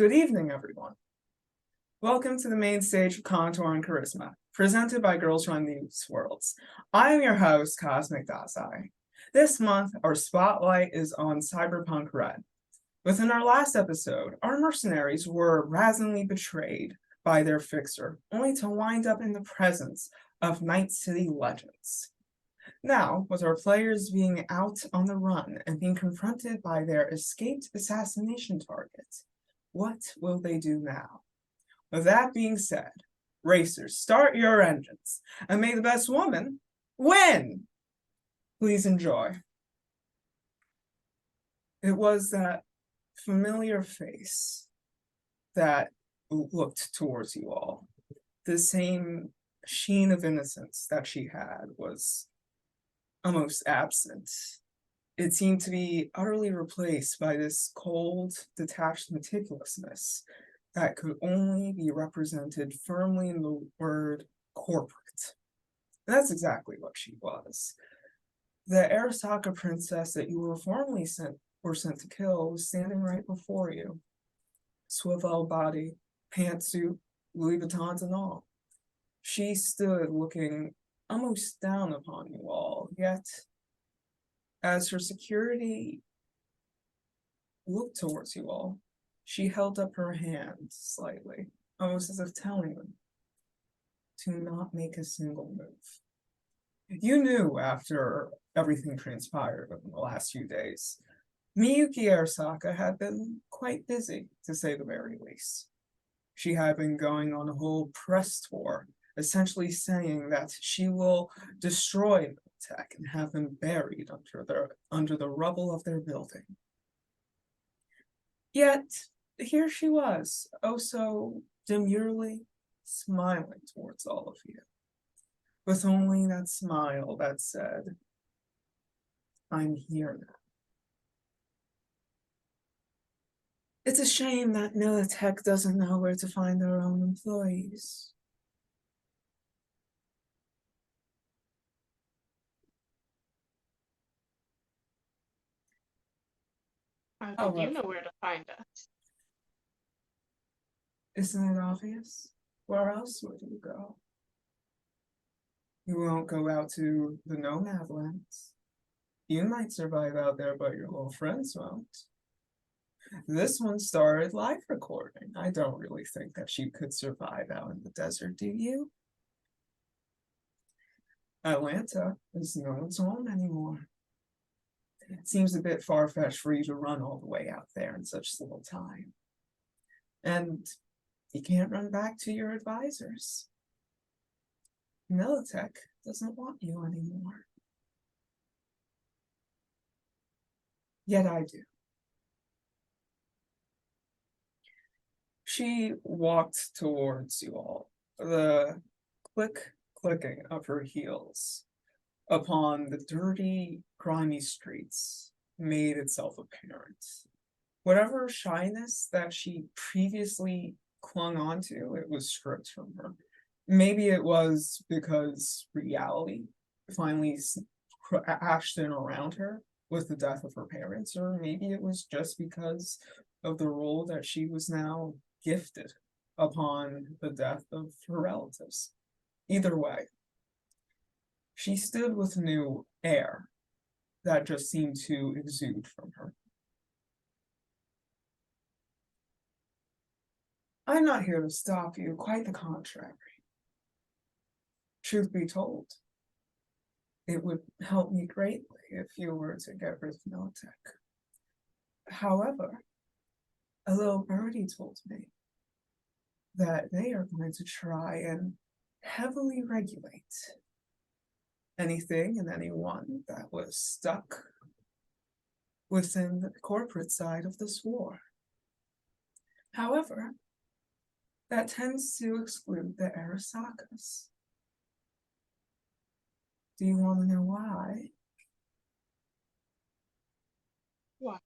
Good evening, everyone. Welcome to the main stage of Contour and Charisma, presented by Girls Run These Worlds. I am your host, Cosmic Dasai. This month, our spotlight is on Cyberpunk Red. Within our last episode, our mercenaries were brazenly betrayed by their fixer, only to wind up in the presence of Night City legends. Now, with our players being out on the run and being confronted by their escaped assassination target, what will they do now? With that being said, racers, start your engines, and may the best woman win! Please enjoy. It was that familiar face that looked towards you all. The same sheen of innocence that she had was almost absent. It seemed to be utterly replaced by this cold, detached meticulousness that could only be represented firmly in the word corporate. And that's exactly what she was. The Arasaka princess that you were formerly sent to kill was standing right before you. Swivel body, pantsuit, Louis Vuittons and all. She stood looking almost down upon you all, yet as her security looked towards you all, she held up her hand slightly, almost as if telling them to not make a single move. You knew after everything transpired in the last few days, Miyuki Arasaka had been quite busy, to say the very least. She had been going on a whole press tour, essentially saying that she will destroy Tech and have them buried under the rubble of their building. Yet, here she was, oh so demurely smiling towards all of you, with only that smile that said, I'm here now. It's a shame that Militech doesn't know where to find their own employees. How did you know where to find us? Isn't it obvious? Where else would you go? You won't go out to the Nomad Lands. You might survive out there, but your little friends won't. This one started live recording. I don't really think that she could survive out in the desert, do you? Atlanta is no one's home anymore. It seems a bit far-fetched for you to run all the way out there in such little time. And you can't run back to your advisors. Militech doesn't want you anymore. Yet I do. She walked towards you all, the clicking of her heels upon the dirty, grimy streets made itself apparent. Whatever shyness that she previously clung onto, it was stripped from her. Maybe it was because reality finally crashed in around her with the death of her parents, or maybe it was just because of the role that she was now gifted upon the death of her relatives. Either way, she stood with new air that just seemed to exude from her. I'm not here to stop you, quite the contrary. Truth be told, it would help me greatly if you were to get rid of Militech. However, a little birdie told me that they are going to try and heavily regulate anything and anyone that was stuck within the corporate side of this war. However, that tends to exclude the Arasakas. Do you want to know why? Why?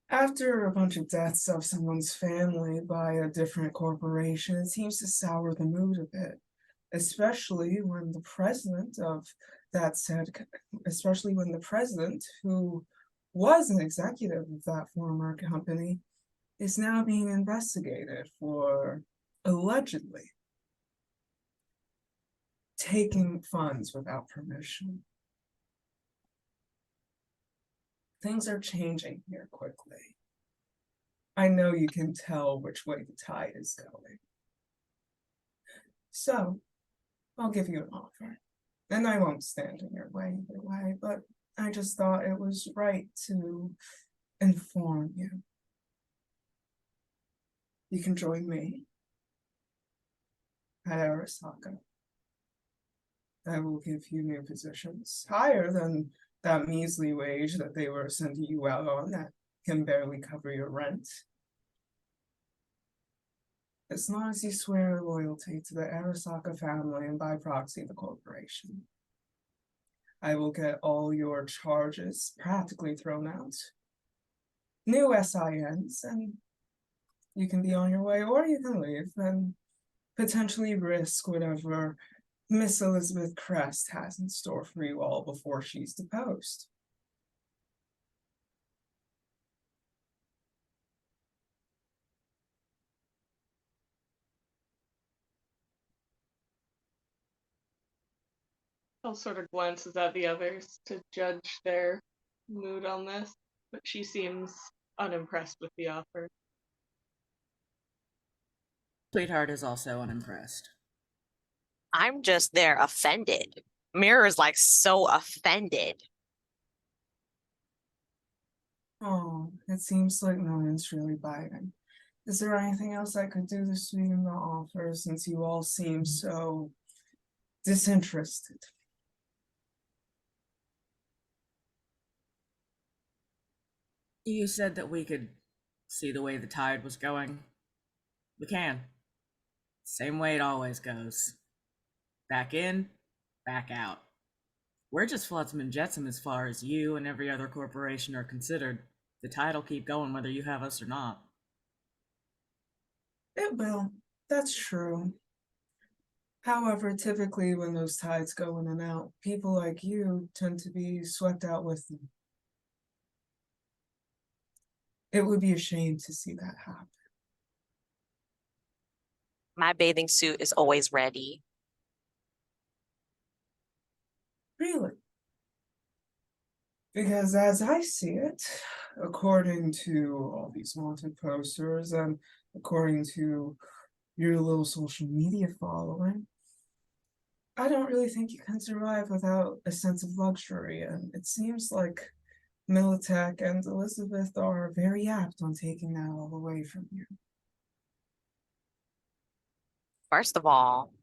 After a bunch of deaths of someone's family by a different corporation, it seems to sour the mood a bit, especially when the president of that said, especially when the president who was an executive of that former company, is now being investigated for allegedly taking funds without permission. Things are changing here quickly. I know you can tell which way the tide is going. So, I'll give you an offer. And I won't stand in your way either way, but I just thought it was right to inform you. You can join me at Arasaka. I will give you new positions, higher than that measly wage that they were sending you out on that can barely cover your rent. As long as you swear loyalty to the Arasaka family and by proxy the corporation, I will get all your charges practically thrown out. New SINs, and you can be on your way, or you can leave and potentially risk whatever Miss Elizabeth Crest has in store for you all before she's deposed. I'll sort of glances at the others to judge their mood on this, but she seems unimpressed with the offer. Sweetheart is also unimpressed. I'm just there offended. Mirror is like so offended. Oh, it seems like no one's really biting. Is there anything else I could do to sweeten the offer since you all seem so disinterested? You said that we could see the way the tide was going. We can. Same way it always goes. Back in, back out. We're just flotsam and jetsam as far as you and every other corporation are considered. The tide'll keep going whether you have us or not. It will. That's true. However, typically when those tides go in and out, people like you tend to be swept out with them. It would be a shame to see that happen. My bathing suit is always ready. Really? Because as I see it, according to all these wanted posters and according to your little social media following, I don't really think you can survive without a sense of luxury, and it seems like Militech and Elizabeth are very apt on taking that all away from you. First of all,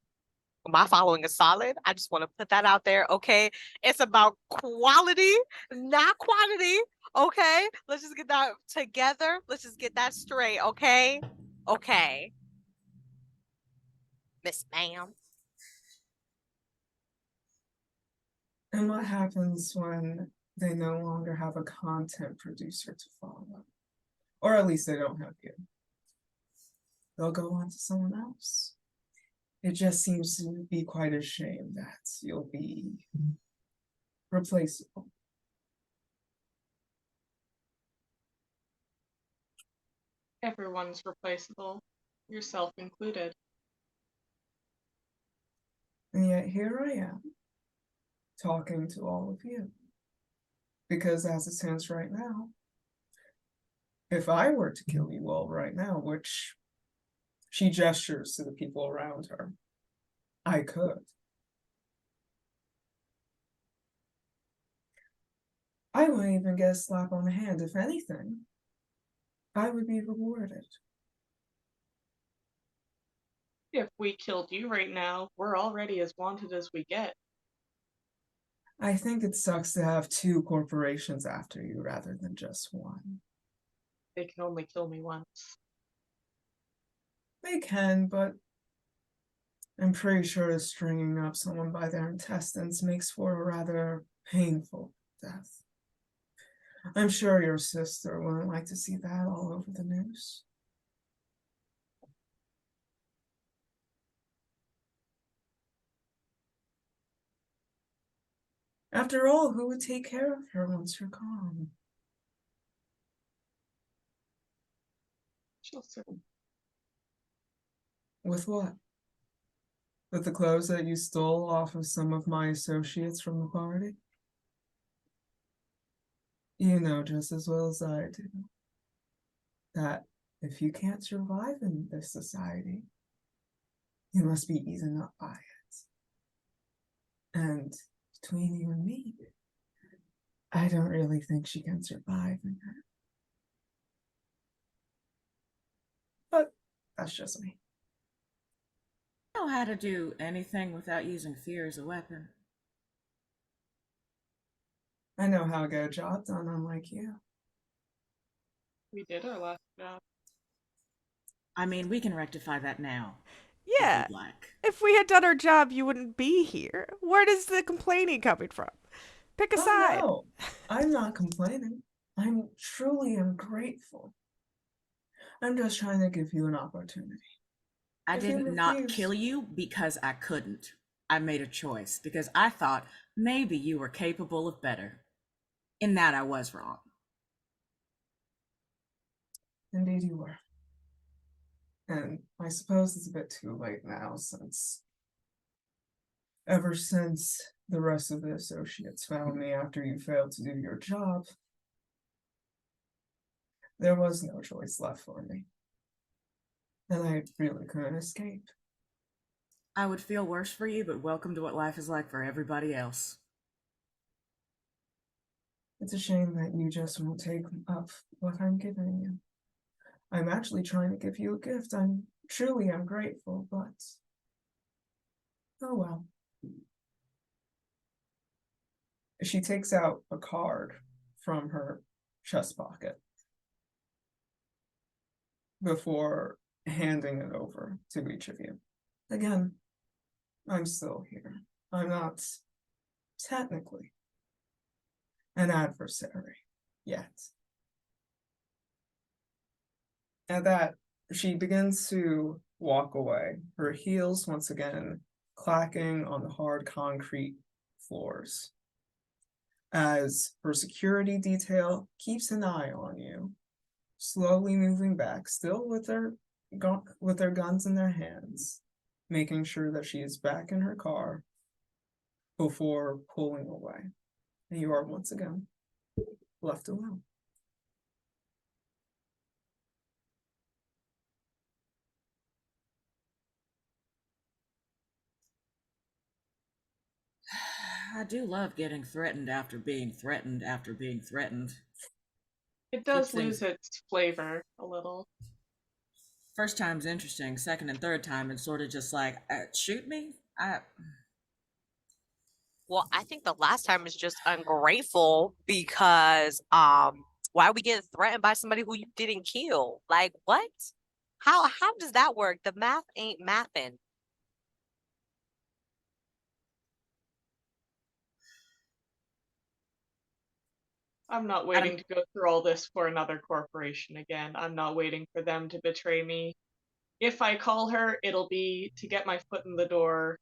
my following is solid. I just want to put that out there, okay? It's about quality, not quantity, okay? Let's just get that together. Let's just get that straight, okay? Okay. Miss Ma'am. And what happens when they no longer have a content producer to follow? Or at least they don't have you. They'll go on to someone else. It just seems to be quite a shame that you'll be replaceable. Everyone's replaceable, yourself included. And yet here I am, talking to all of you. Because as it stands right now, if I were to kill you all right now, which she gestures to the people around her, I could. I wouldn't even get a slap on the hand. If anything, I would be rewarded. If we killed you right now, we're already as wanted as we get. I think it sucks to have two corporations after you rather than just one. They can only kill me once. They can, but I'm pretty sure stringing up someone by their intestines makes for a rather painful death. I'm sure your sister wouldn't like to see that all over the news. After all, who would take care of her once you're gone? She'll serve. With what? With the clothes that you stole off of some of my associates from the party? You know just as well as I do that if you can't survive in this society, you must be eaten up by it. And between you and me, I don't really think she can survive in her. But that's just me. I don't know how to do anything without using fear as a weapon. I know how to get a job done, unlike you. We did our last job. I mean, we can rectify that now. If Yeah. you'd like. If we had done our job, you wouldn't be here. Where is the complaining coming from? Pick a side. Oh, no. I'm not complaining. I'm truly ungrateful. I'm just trying to give you an opportunity. I If you did not refuse- kill you because I couldn't. I made a choice because I thought maybe you were capable of better. In that I was wrong. Indeed you were. And I suppose it's a bit too late now, ever since the rest of the associates found me after you failed to do your job, there was no choice left for me. And I really couldn't escape. I would feel worse for you, but welcome to what life is like for everybody else. It's a shame that you just won't take up what I'm giving you. I'm actually trying to give you a gift. I'm grateful, but oh well. She takes out a card from her chest pocket before handing it over to each of you. Again, I'm still here. I'm not technically an adversary yet. At that, she begins to walk away, her heels once again clacking on the hard concrete floors, as her security detail keeps an eye on you, slowly moving back, still with their guns in their hands, making sure that she is back in her car before pulling away. And you are once again left alone. I do love getting threatened after being threatened after being threatened. It does Keeps things- lose its flavor a little. First time's interesting, second and third time it's sort of just like, shoot me? Well, I think the last time was just ungrateful because why are we getting threatened by somebody who you didn't kill? Like what? How does that work? The math ain't mathing. I'm not waiting to go through all this for another corporation again. I'm not waiting for them to betray me. If I call her, it'll be to get my foot in the door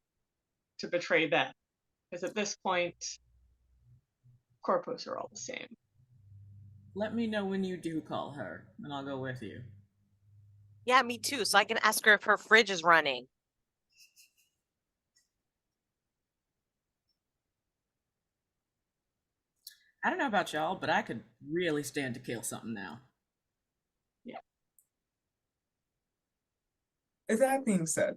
to betray them. Because at this point, corpos are all the same. Let me know when you do call her, and I'll go with you. Yeah, me too. So I can ask her if her fridge is running. I don't know about y'all, but I could really stand to kill something now. That being said,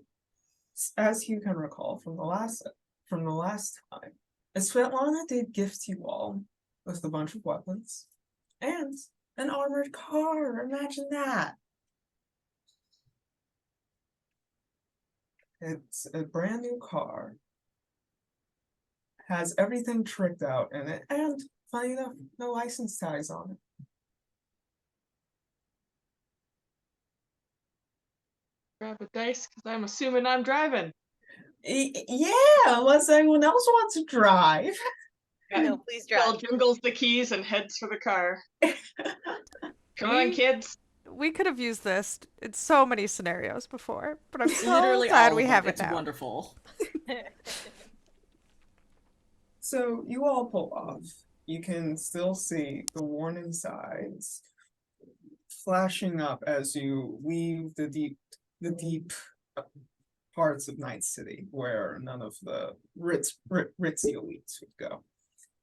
as you can recall from the last time, Svetlana did gift you all with a bunch of weapons and an armored car. Imagine that. It's a brand new car, has everything tricked out in it, and funny enough, no license tags on it. Grab a dice, because I'm assuming I'm driving. Yeah, unless anyone else wants to drive. No, please Bill drive. jingles the keys and heads for the car. Come on, kids. We could have used this in so many scenarios before, but I'm so Literally glad all we of have it. it It's now. wonderful. So you all pull off. You can still see the warning signs flashing up as you leave the deep parts of Night City, where none of the ritzy elites would go.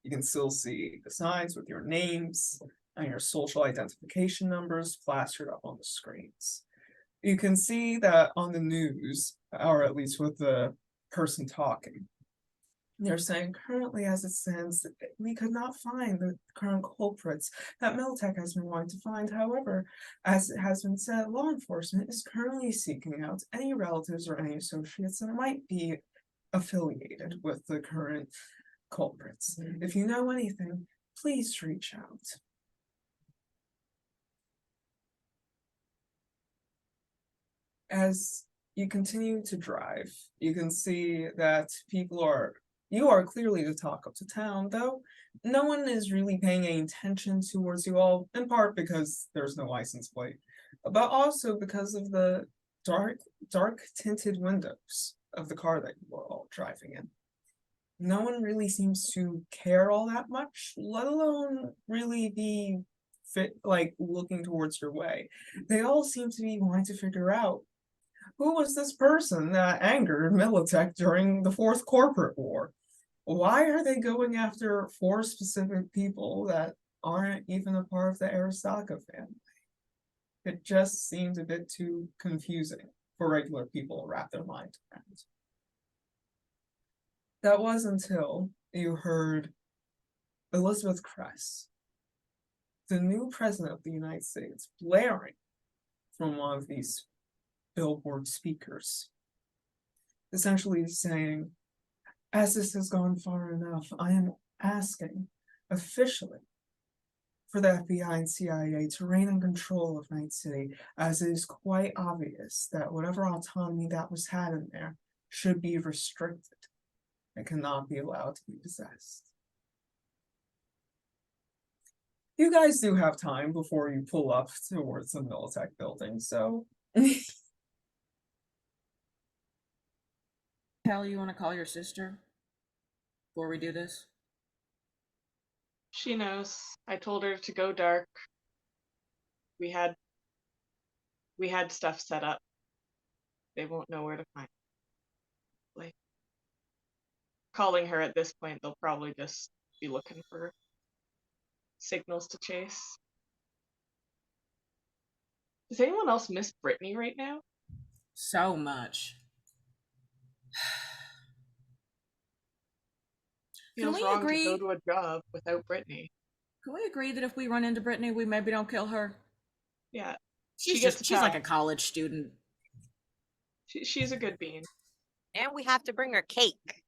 You can still see the signs with your names and your social identification numbers plastered up on the screens. You can see that on the news, or at least with the person talking, they're saying currently as it stands, we could not find the current culprits that Militech has been wanting to find. However, as it has been said, law enforcement is currently seeking out any relatives or any associates that might be affiliated with the current culprits. If you know anything, please reach out. As you continue to drive, you can see that you are clearly the talk of the town, though no one is really paying any attention towards you all, in part because there's no license plate, but also because of the dark tinted windows of the car that you are all driving in. No one really seems to care all that much, let alone really be looking towards your way. They all seem to be wanting to figure out who was this person that angered Militech during the Fourth Corporate War. Why are they going after 4 specific people that aren't even a part of the Arasaka family? It just seems a bit too confusing for regular people to wrap their mind around. That was until you heard Elizabeth Kress, the new president of the United States, blaring from one of these billboard speakers, essentially saying, as this has gone far enough, I am asking officially for the FBI and CIA to reign in control of Night City, as it is quite obvious that whatever autonomy that was had in there should be restricted and cannot be allowed to be possessed. You guys do have time before you pull up towards the Militech building, so Hell, you want to call your sister before we do this? She knows. I told her to go dark. We had stuff set up. They won't know where to find it. Like, calling her at this point, they'll probably just be looking for signals to chase. Does anyone else miss Brittany right now? So much. Feels we wrong agree? to go to a job without Brittany. Can we agree that if we run into Brittany, we maybe don't kill her? Yeah, She's like a college student. she's a good bean. And we have to bring her cake.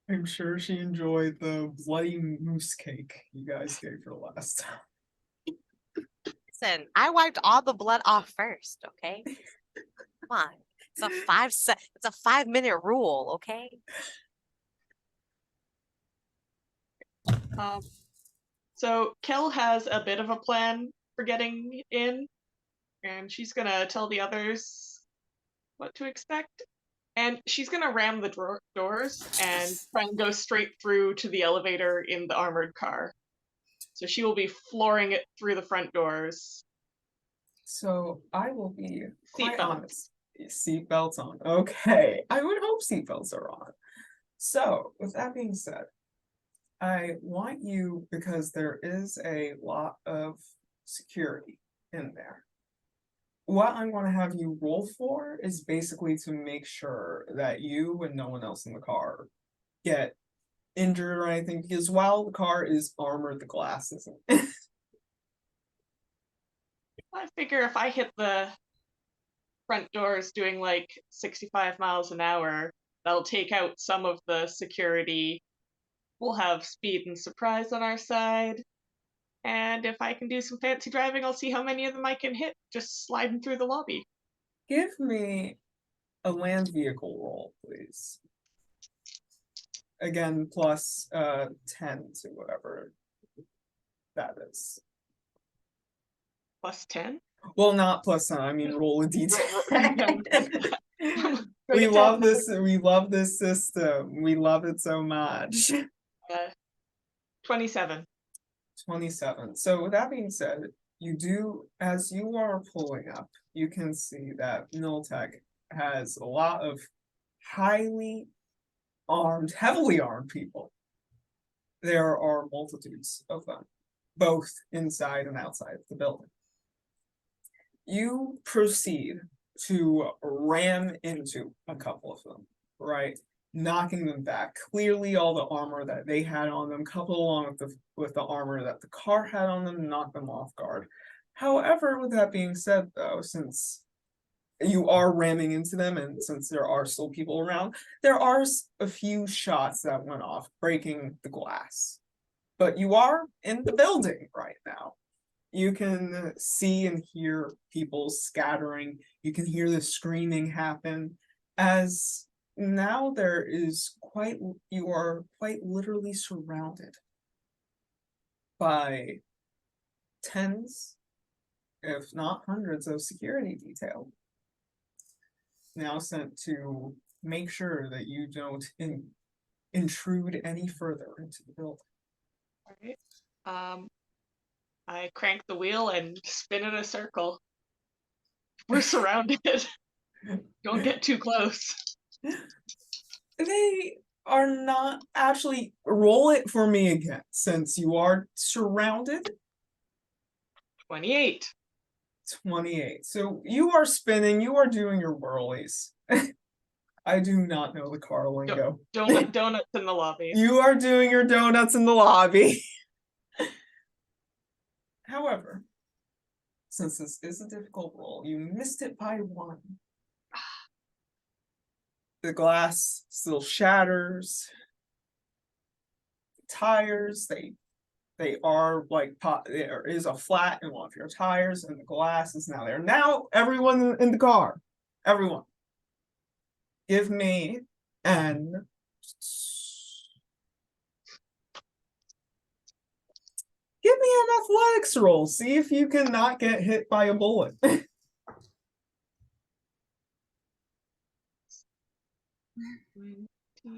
I'm sure she enjoyed the bloody moose cake you guys gave her last time. Listen, I wiped all the blood off first, okay? Come on. It's a 5-minute rule, okay? So Kel has a bit of a plan for getting in, and she's gonna tell the others what to expect. And she's gonna ram the doors and try and go straight through to the elevator in the armored car. So she will be flooring it through the front doors. So I will be quite Seatbelt. honest. Seatbelts on. Okay. I would hope seatbelts are on. So, with that being said, I want you, because there is a lot of security in there, what I'm going to have you roll for is basically to make sure that you and no one else in the car get injured or anything, because while the car is armored, the glass isn't. I figure if I hit the front doors doing like 65 miles an hour, that'll take out some of the security. We'll have speed and surprise on our side. And if I can do some fancy driving, I'll see how many of them I can hit just sliding through the lobby. Give me a land vehicle roll, please. Again, plus 10 to whatever that is. Plus 10? Well, not plus 10, I mean roll a d10. We Great love job. this. We love this system. We love it so much. 27. 27. So with that being said, you do, as you are pulling up, you can see that Miltech has a lot of highly armed, heavily armed people. There are multitudes of them, both inside and outside of the building. You proceed to ram into a couple of them, right? Knocking them back. Clearly all the armor that they had on them, coupled along with the armor that the car had on them, knocked them off guard. However, with that being said though, since you are ramming into them and since there are still people around, there are a few shots that went off, breaking the glass. But you are in the building right now. You can see and hear people scattering. You can hear the screaming happen as now you are quite literally surrounded by tens, if not hundreds of security detail. Now sent to make sure that you don't intrude any further into the building. All right. I crank the wheel and spin in a circle. We're surrounded. Don't get too close. They are not actually. Roll it for me again, since you are surrounded. 28. 28. So you are spinning, you are doing your whirlies. I do not know the car lingo. Donuts in the lobby. You are doing your donuts in the lobby. However, since this is a difficult roll, you missed it by 1. The glass still shatters. The tires, they are like there is a flat in one of your tires, and the glass is now there. Now, everyone in the car, everyone, give me an athletics roll. See if you can not get hit by a bullet.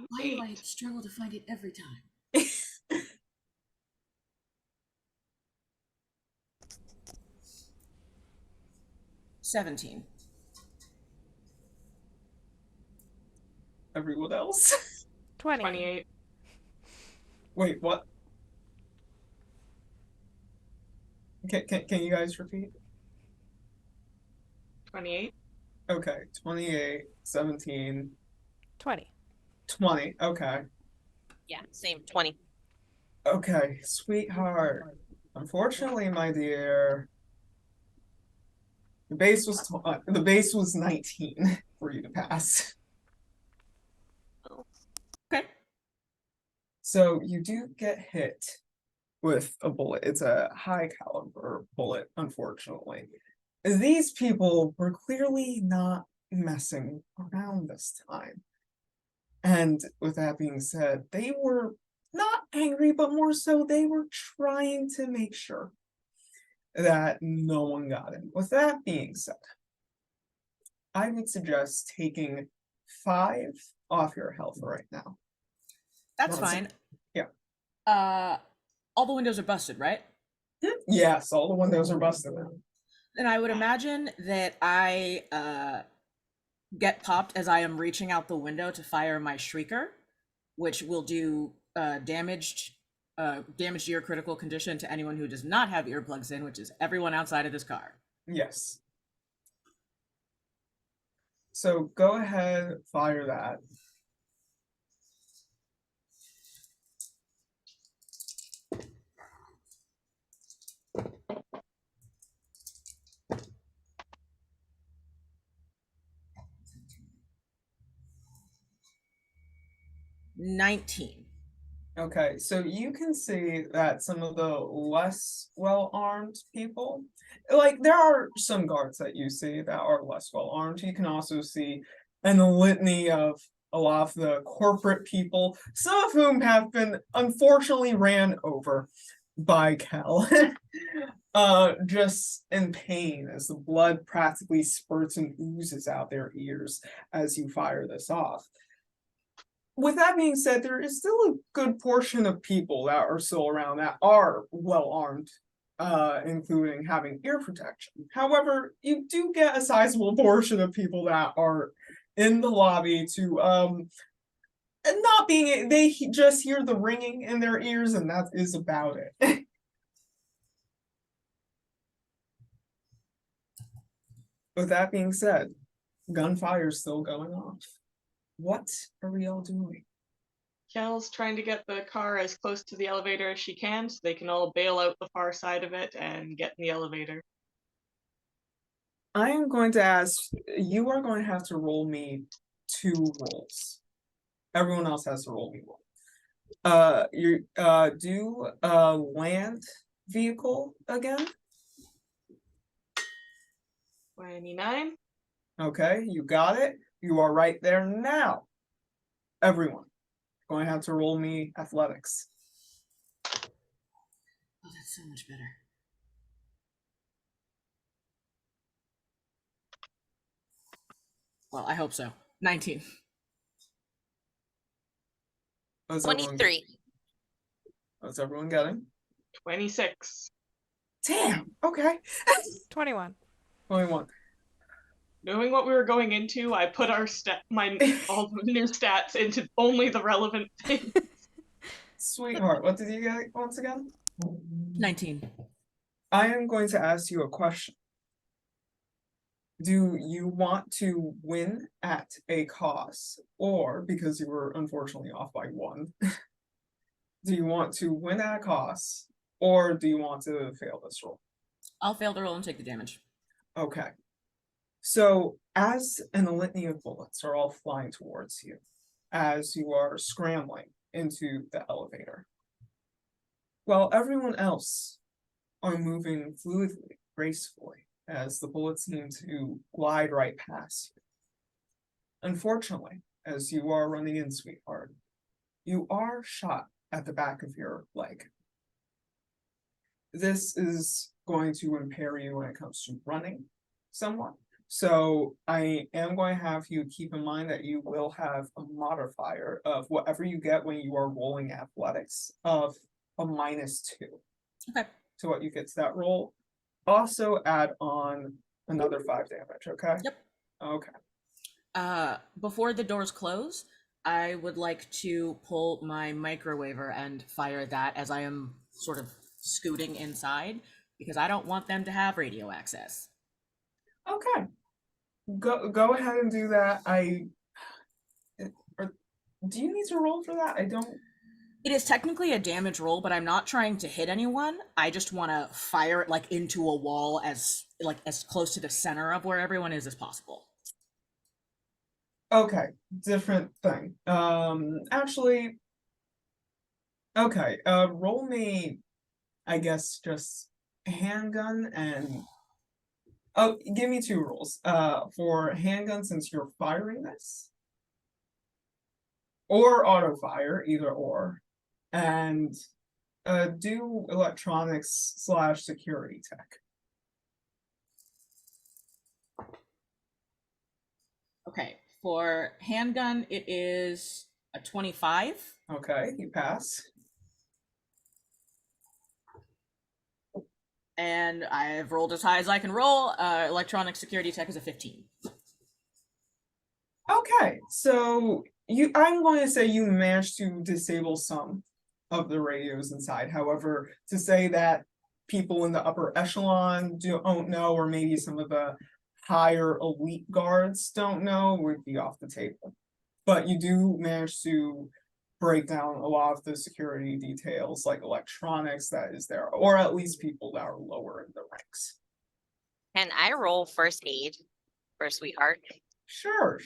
Why do I struggle to find it every time? 17. Everyone else. 20. 28. Wait, what? Can you guys repeat? 28. Okay, 28, 17, 20. 20. Okay. Yeah, same 20. Okay, sweetheart. Unfortunately, my dear, the base was 19 for you to pass. Okay. So you do get hit with a bullet. It's a high caliber bullet, unfortunately. These people were clearly not messing around this time. And with that being said, they were not angry, but more so they were trying to make sure that no one got in. With that being said, I would suggest taking 5 off your health right now. That's fine. Yeah. All the windows are busted, right? Yes, all the windows are busted now. And I would imagine that I get popped as I am reaching out the window to fire my shrieker, which will do damage to your critical condition to anyone who does not have earplugs in, which is everyone outside of this car. Yes. So go ahead, fire that. $19. Okay, so you can see that some of the less well-armed people, like there are some guards that you see that are less well-armed. You can also see an litany of a lot of the corporate people, some of whom have been unfortunately ran over by Cal. Just in pain as the blood practically spurts and oozes out their ears as you fire this off. with that being said, there is still a good portion of people that are still around that are well armed, including having ear protection. However, you do get a sizable portion of people that are in the lobby to and not being, they just hear the ringing in their ears, and that is about it. With that being said, gunfire's still going off. What are we all doing? Kel's trying to get the car as close to the elevator as she can so they can all bail out the far side of it and get in the elevator. I am going to ask, you are going to have to roll me 2 rolls. Everyone else has to roll me 1. You do land vehicle again. 29. Okay, you got it. You are right there now. Everyone, going to have to roll me athletics. Oh, that's so much better. Well, I hope so. 19. What's everyone, 23. what's everyone getting? 26. Damn. Okay. 21. 21. Knowing what we were going into, I put our all the new stats into only the relevant things. Sweetheart, what did you get once again? 19. I am going to ask you a question. Do you want to win at a cost, or because you were unfortunately off by 1, do you want to win at a cost, or do you want to fail this roll? I'll fail the roll and take the damage. Okay. So as a litany of bullets are all flying towards you, as you are scrambling into the elevator, while everyone else are moving fluidly, gracefully, as the bullets seem to glide right past you. Unfortunately, as you are running in, sweetheart, you are shot at the back of your leg. This is going to impair you when it comes to running somewhat. So I am going to have you keep in mind that you will have a modifier of whatever you get when you are rolling athletics of a -2. Okay. To what you get to that roll. Also add on another 5 damage, okay? Yep. Okay. Before the doors close, I would like to pull my microwaver and fire that as I am sort of scooting inside, because I don't want them to have radio access. Okay. Go ahead and do that. Do you need to roll for that? I don't. It is technically a damage roll, but I'm not trying to hit anyone. I just want to fire it like into a wall as close to the center of where everyone is as possible. Okay, different thing. Actually, okay. Roll me, I guess, just handgun and. Oh, give me 2 rolls. For handgun, since you're firing this, or auto fire, either or, and do electronics / security tech. Okay, for handgun, it is a 25. Okay, you pass. And I've rolled as high as I can roll. Electronic security tech is a 15. Okay, so I'm going to say you managed to disable some of the radios inside. However, to say that people in the upper echelon don't know, or maybe some of the higher elite guards don't know, would be off the table. But you do manage to break down a lot of the security details, like electronics that is there, or at least people that are lower in the ranks. Can I roll first aid for sweetheart? Sure.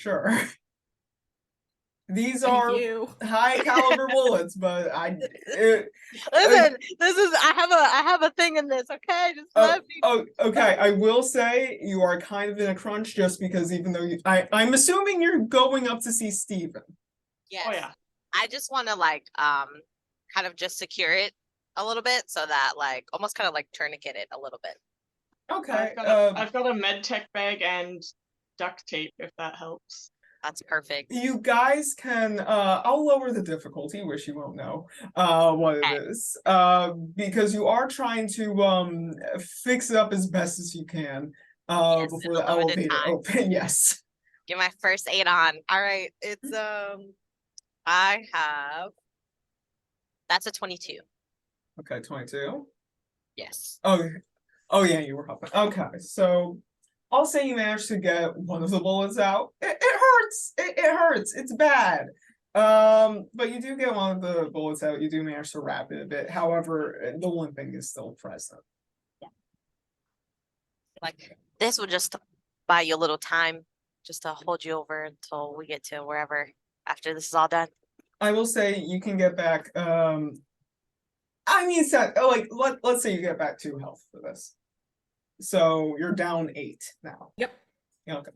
These Thank are you. high caliber bullets, but Listen, I have a thing in this, okay? Just let me. Okay. I will say you are kind of in a crunch just because even though I'm assuming you're going up to see Steven. Yes. Oh yeah. I just want to kind of just secure it a little bit so that almost kind of tourniquet it a little bit. Okay. I've got a med tech bag and duct tape if that helps. That's perfect. You guys can I'll lower the difficulty, which you won't know what it Okay. is. Because you are trying to fix it up as best as you can Yes, before in the a limited elevator time. open. Yes. Get my first aid on. All right. It's I have that's a 22. Okay, 22. Yes. Oh yeah, you were helping. Okay, so I'll say you managed to get one of the bullets out. It hurts. It hurts. It's bad. But you do get one of the bullets out. You do manage to wrap it a bit. However, the limping is still present. Like this will just buy you a little time just to hold you over until we get to wherever after this is all done. I will say you can get back. I mean, like let's say you get back 2 health for this. So you're down 8 now. Yep. Yeah, okay.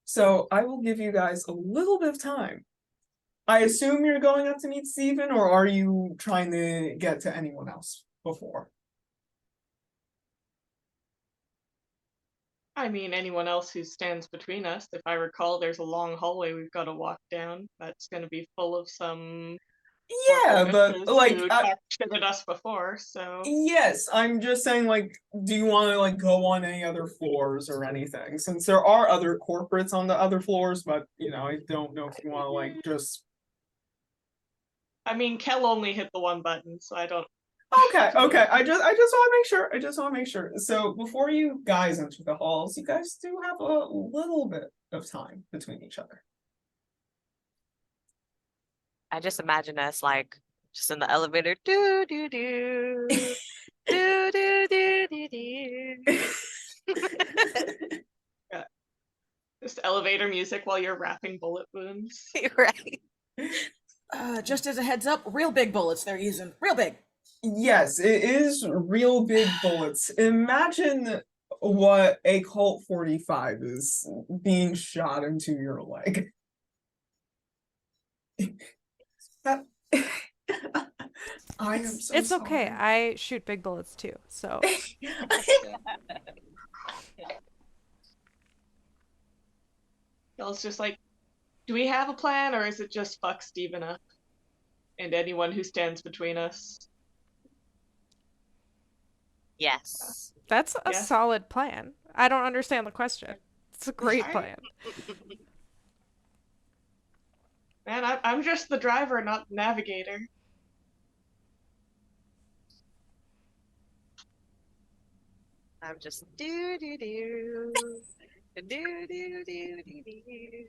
So I will give you guys a little bit of time. I assume you're going up to meet Steven, or are you trying to get to anyone else before? I mean, anyone else who stands between us. If I recall, there's a long hallway we've got to walk down. That's going to be full of some Yeah, but corporations like, who talked shit at us before. So yes, I'm just saying, like, do you want to like go on any other floors or anything? Since there are other corporates on the other floors, but you know, I don't know if you want to like just. I mean, Kel only hit the one button, so I don't. Okay. I just want to make sure. I just want to make sure. So before you guys enter the halls, you guys do have a little bit of time between each other. I just imagine us like just in the elevator. Do do do. Do do do do do. Just elevator music while you're wrapping bullet wounds. Right. Just as a heads up, real big bullets they're using. Real big. Yes, it is real big bullets. Imagine what a Colt 45 is being shot into your leg. That- I am so It's okay. sorry. I shoot big bullets too. So Kel's just like, do we have a plan, or is it just fuck Steven up and anyone who stands between us? Yes. that's a Yes. solid plan. I don't understand the question. It's a great Alright. plan. Man, I'm just the driver, not the navigator. I'm just do do do. Do do do do do.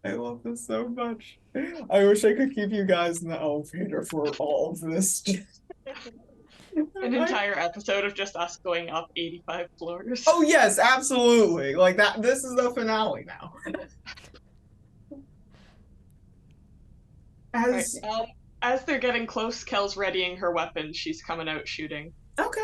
I love this so much. I wish I could keep you guys in the elevator for all of this. An entire episode of just us going up 85 floors. Oh yes, absolutely. Like that. This is the finale now. As As they're getting close, Kel's readying her weapon. She's coming out shooting. okay.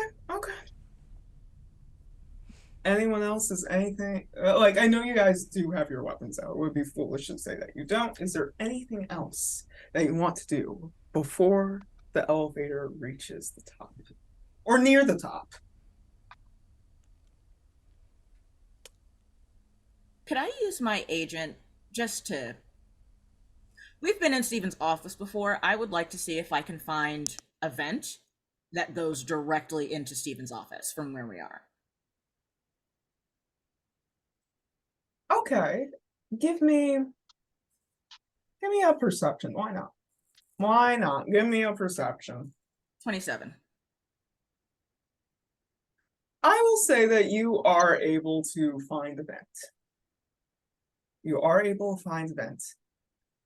Anyone else is anything like I know you guys do have your weapons out. It would be foolish to say that you don't. Is there anything else that you want to do before the elevator reaches the top or near the top? Could I use my agent just to... We've been in Steven's office before. I would like to see if I can find a vent that goes directly into Steven's office from where we are. Okay. Give me a perception. Why not? Why not? Give me a perception. 27. I will say that you are able to find a vent. You are able to find a vent.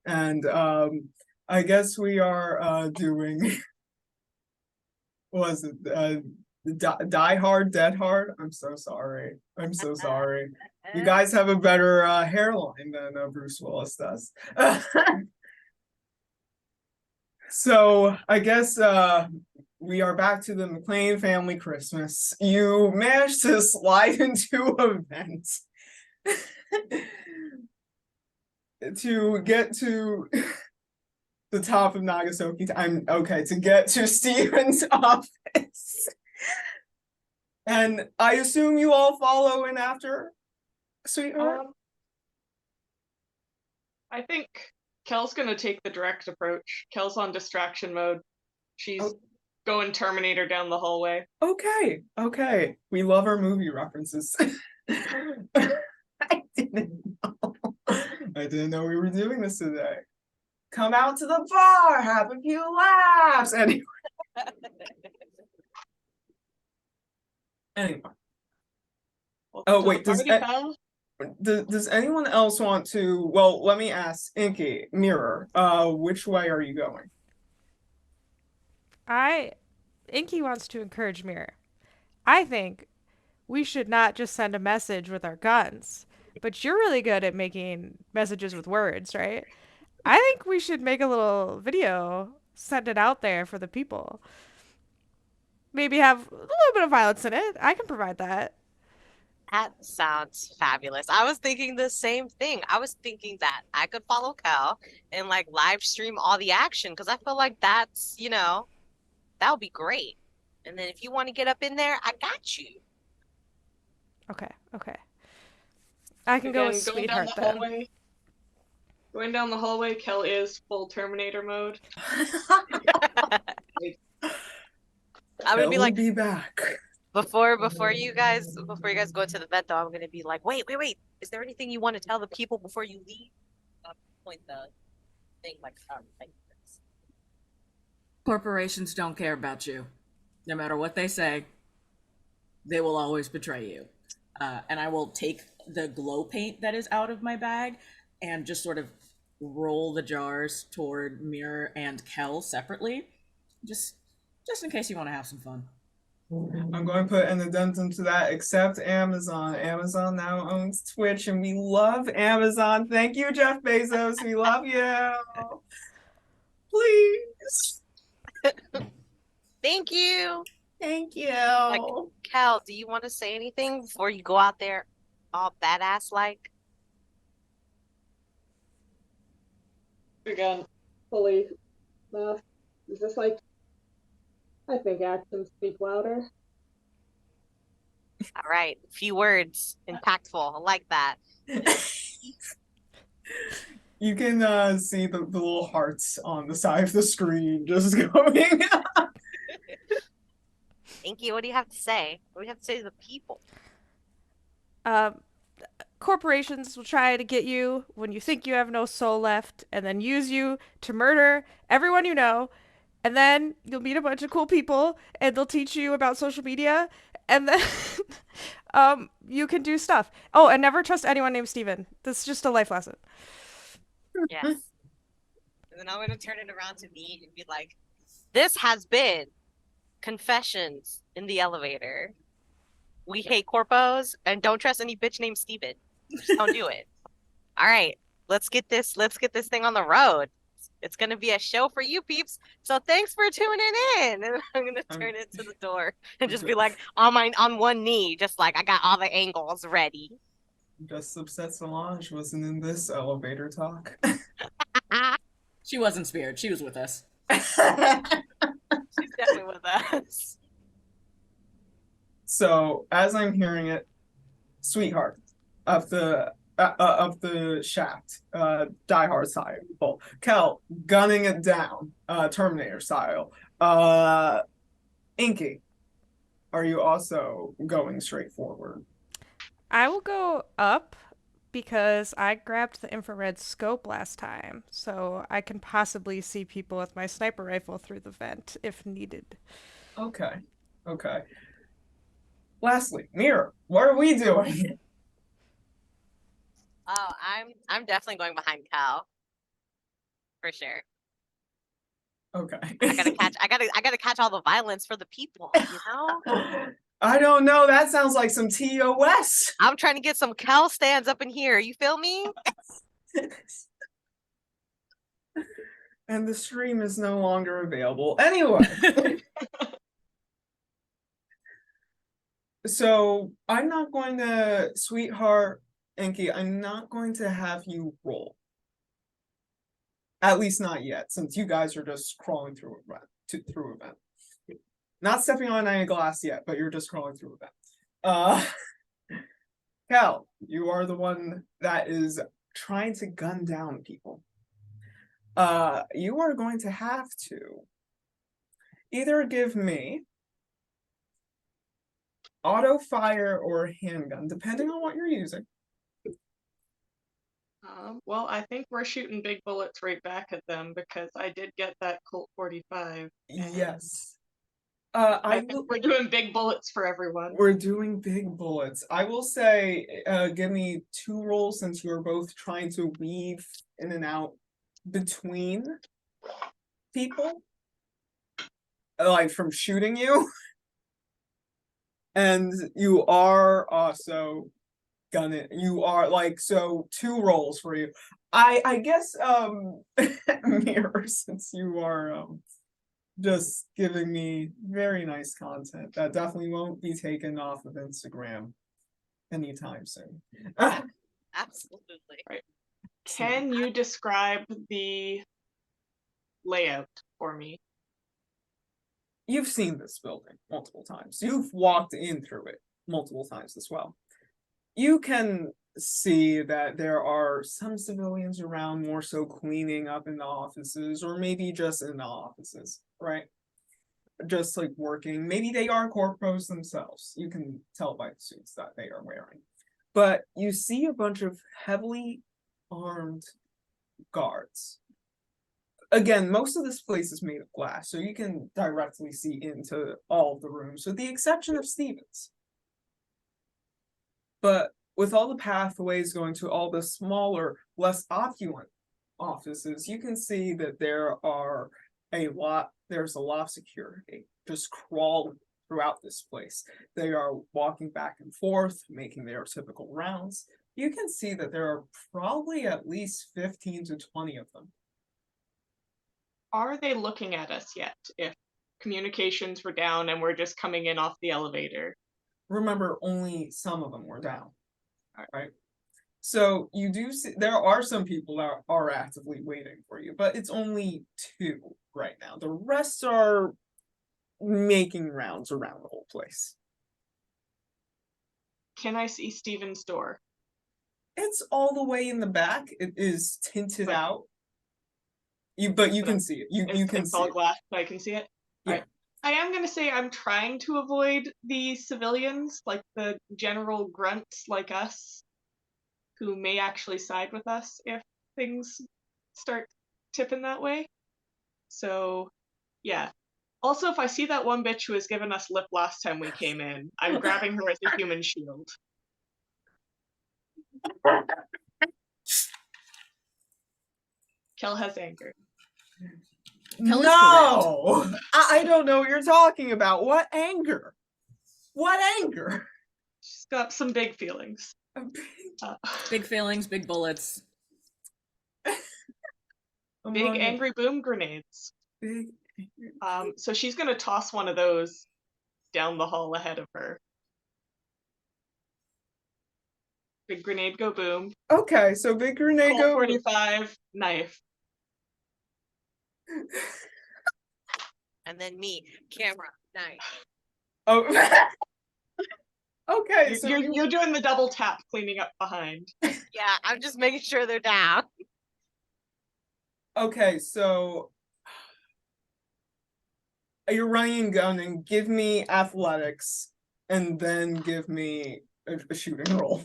And I guess we are doing was it Die Hard, Dead Hard? I'm so sorry. I'm so sorry. You guys have a better hairline than Bruce Willis does. So I guess we are back to the McLean family Christmas. You managed to slide into a vent to get to the top of Nagasaki. I'm okay to get to Steven's office. And I assume you all follow in after, sweetheart? I think Kel's gonna take the direct approach. Kel's on distraction mode. She's Oh. going Terminator down the hallway. Okay, okay. We love our movie references. I didn't know. I didn't know we were doing this today. Come out to the bar, have a few laughs. Anyway. Oh, wait, does anyone else want to, well, let me ask Inky, Mirror, which way are you going? Inky wants to encourage Mirror. I think we should not just send a message with our guns, but you're really good at making messages with words, right? I think we should make a little video, send it out there for the people. Maybe have a little bit of violence in it. I can provide that. That sounds fabulous. I was thinking the same thing. I was thinking that I could follow Cal and like live stream all the action because I feel like that's, that would be great. And then if you want to get up in there, I got you. Okay. I can go with going down Sweetheart the then. hallway. Going down the hallway, Kel is full Terminator mode. I would be like, be back. before you guys go to the vet though, I'm gonna be like, wait. Is there anything you want to tell the people before you leave? Point the thing like this. Corporations don't care about you. No matter what they say, they will always betray you. And I will take the glow paint that is out of my bag and just sort of roll the jars toward Mirror and Kel separately. Just in case you want to have some fun. I'm going to put an addendum to that, except Amazon. Amazon now owns Twitch, and we love Amazon. Thank you, Jeff Bezos. We love you. Please. Thank you. Thank you. Like, Cal, do you want to say anything before you go out there all badass like? Again, fully. Is this like? I think actions speak louder. All right, few words, impactful. I like that. You can see the little hearts on the side of the screen just going. Thank you. What do you have to say? What do you have to say to the people? Corporations will try to get you when you think you have no soul left and then use you to murder everyone you know. And then you'll meet a bunch of cool people and they'll teach you about social media. And then you can do stuff. Oh, and never trust anyone named Steven. That's just a life lesson. Yes. And then I'm going to turn it around to me and be like, this has been Confessions in the Elevator. We hate corpos and don't trust any bitch named Steven. Just don't do it. All right, let's get this thing on the road. It's gonna be a show for you peeps. So thanks for tuning in. And I'm gonna turn it to the door and just be like on one knee, just like I got all the angles ready. Just upset Solange wasn't in this elevator talk. She wasn't spared. She was with us. She's definitely with us. So as I'm hearing it, sweetheart of the shaft, Die Hard style. Kel gunning it down, Terminator style. Inky, are you also going straight forward? I will go up because I grabbed the infrared scope last time, so I can possibly see people with my sniper rifle through the vent if needed. Okay. Lastly, Mirror, what are we doing? Oh, I'm definitely going behind Cal. For sure. Okay. I gotta catch all the violence for the people, you know? I don't know. That sounds like some TOS. I'm trying to get some Cal stands up in here. You feel me? And the stream is no longer available. Anyway. So I'm not going to, sweetheart Inky, I'm not going to have you roll. At least not yet, since you guys are just crawling through event. Not stepping on any glass yet, but you're just crawling through that. Cal, you are the one that is trying to gun down people. You are going to have to either give me auto fire or handgun, depending on what you're using. Well, I think we're shooting big bullets right back at them because I did get that Colt 45. Yes. I think we're doing big bullets for everyone. We're doing big bullets. I will say, give me 2 rolls since you are both trying to weave in and out between people, like from shooting you. And you are also gunning. You are like, so 2 rolls for you. I guess Mirror, since you are just giving me very nice content that definitely won't be taken off of Instagram anytime soon. Absolutely. Right. Can you describe the layout for me? You've seen this building multiple times. You've walked in through it multiple times as well. You can see that there are some civilians around, more so cleaning up in the offices, or maybe just in the offices, right? Just like working. Maybe they are corpos themselves. You can tell by the suits that they are wearing. But you see a bunch of heavily armed guards. Again, most of this place is made of glass, so you can directly see into all of the rooms, with the exception of Stevens. But with all the pathways going to all the smaller, less opulent offices, you can see that there's a lot of security just crawling throughout this place. They are walking back and forth, making their typical rounds. You can see that there are probably at least 15 to 20 of them. Are they looking at us yet? If communications were down and we're just coming in off the elevator. Remember, only some of them were down. Right? So you do see there are some people that are actively waiting for you, but it's only 2 right now. The rest are making rounds around the whole place. Can I see Steven's door? It's all the way in the back. It is tinted But- out. But you can see it. You can it's see all it. glass, but I can see it. Yeah. Right. I am gonna say I'm trying to avoid the civilians, like the general grunts like us, who may actually side with us if things start tipping that way. So, yeah. Also, if I see that one bitch who was giving us lip last time we came in, I'm grabbing her as a human shield. Kel has anger. Kel is No! I don't know what you're talking about. What anger? What anger? She's got some big feelings. Big feelings, big bullets. Big angry boom grenades. Big. So she's gonna toss one of those down the hall ahead of her. Big grenade go boom. Okay, so big grenade Colt go. 45 knife. And then me, camera, knife. Oh. Okay, so You're doing the double tap cleaning up behind. Yeah, I'm just making sure they're down. Okay, so you're running and gunning. Give me athletics, and then give me a shooting roll.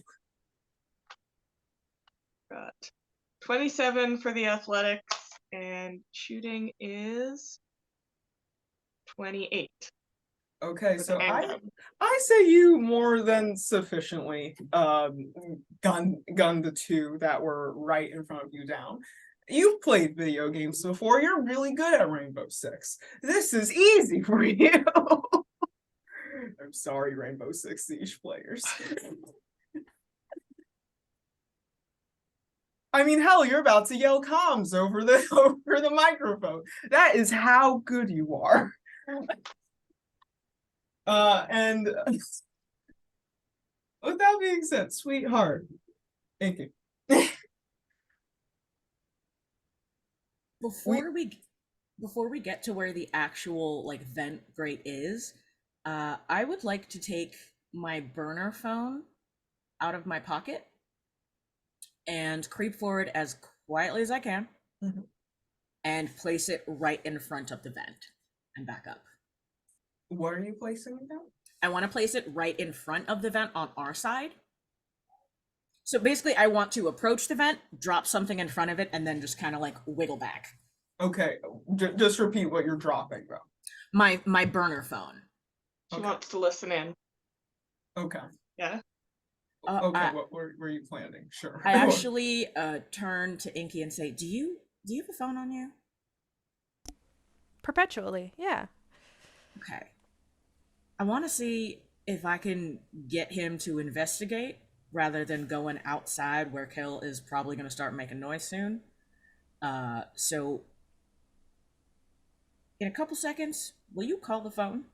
Got 27 for the athletics, and shooting is 28. Okay, for so the handgun. I say you more than sufficiently gun the 2 that were right in front of you down. You've played video games before. You're really good at Rainbow Six. This is easy for you. I'm sorry, Rainbow Six Siege players. I mean, hell, you're about to yell comms over the microphone. That is how good you are. And with that being said, sweetheart, thank you. Before we before we get to where the actual like vent grate is, I would like to take my burner phone out of my pocket and creep forward as quietly as I can Mhm. and place it right in front of the vent and back up. What are you placing it down? I want to place it right in front of the vent on our side. So basically, I want to approach the vent, drop something in front of it, and then just kind of like wiggle back. Okay, just repeat what you're dropping, though. My burner phone. She Okay. wants to listen in. Okay. Yeah. Okay, what were you planning? Sure. I actually turn to Inky and say, "Do you have a phone on you?" Perpetually, yeah. Okay. I want to see if I can get him to investigate rather than going outside where Kel is probably going to start making noise soon. So in a couple seconds, will you call the phone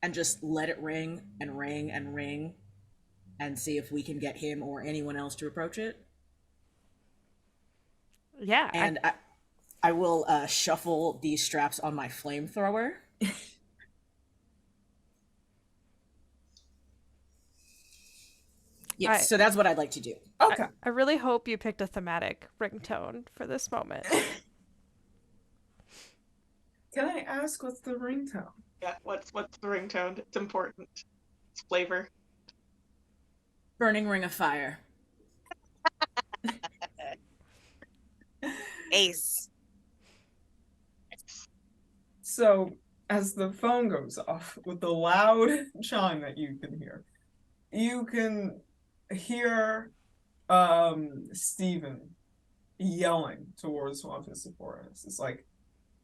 and just let it ring and ring and ring and see if we can get him or anyone else to approach it? Yeah. And I will shuffle these straps on my flamethrower. Yes, so that's what I'd like to do. Okay. I really hope you picked a thematic ringtone for this moment. Can I ask what's the ringtone? Yeah. What's the ringtone? It's important. It's flavor. Burning Ring of Fire. Ace. So, as the phone goes off with the loud chime that you can hear Steven yelling towards one of his supporters. It's like,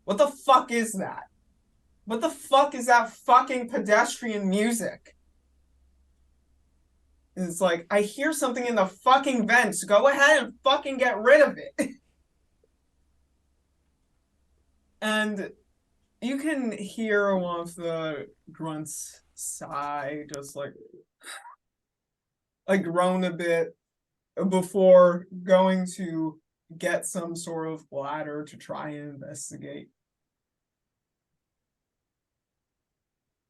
what the fuck is that? What the fuck is that fucking pedestrian music? It's like, I hear something in the fucking vents. Go ahead and fucking get rid of it. And you can hear one of the grunts sigh, just like groan a bit before going to get some sort of ladder to try and investigate.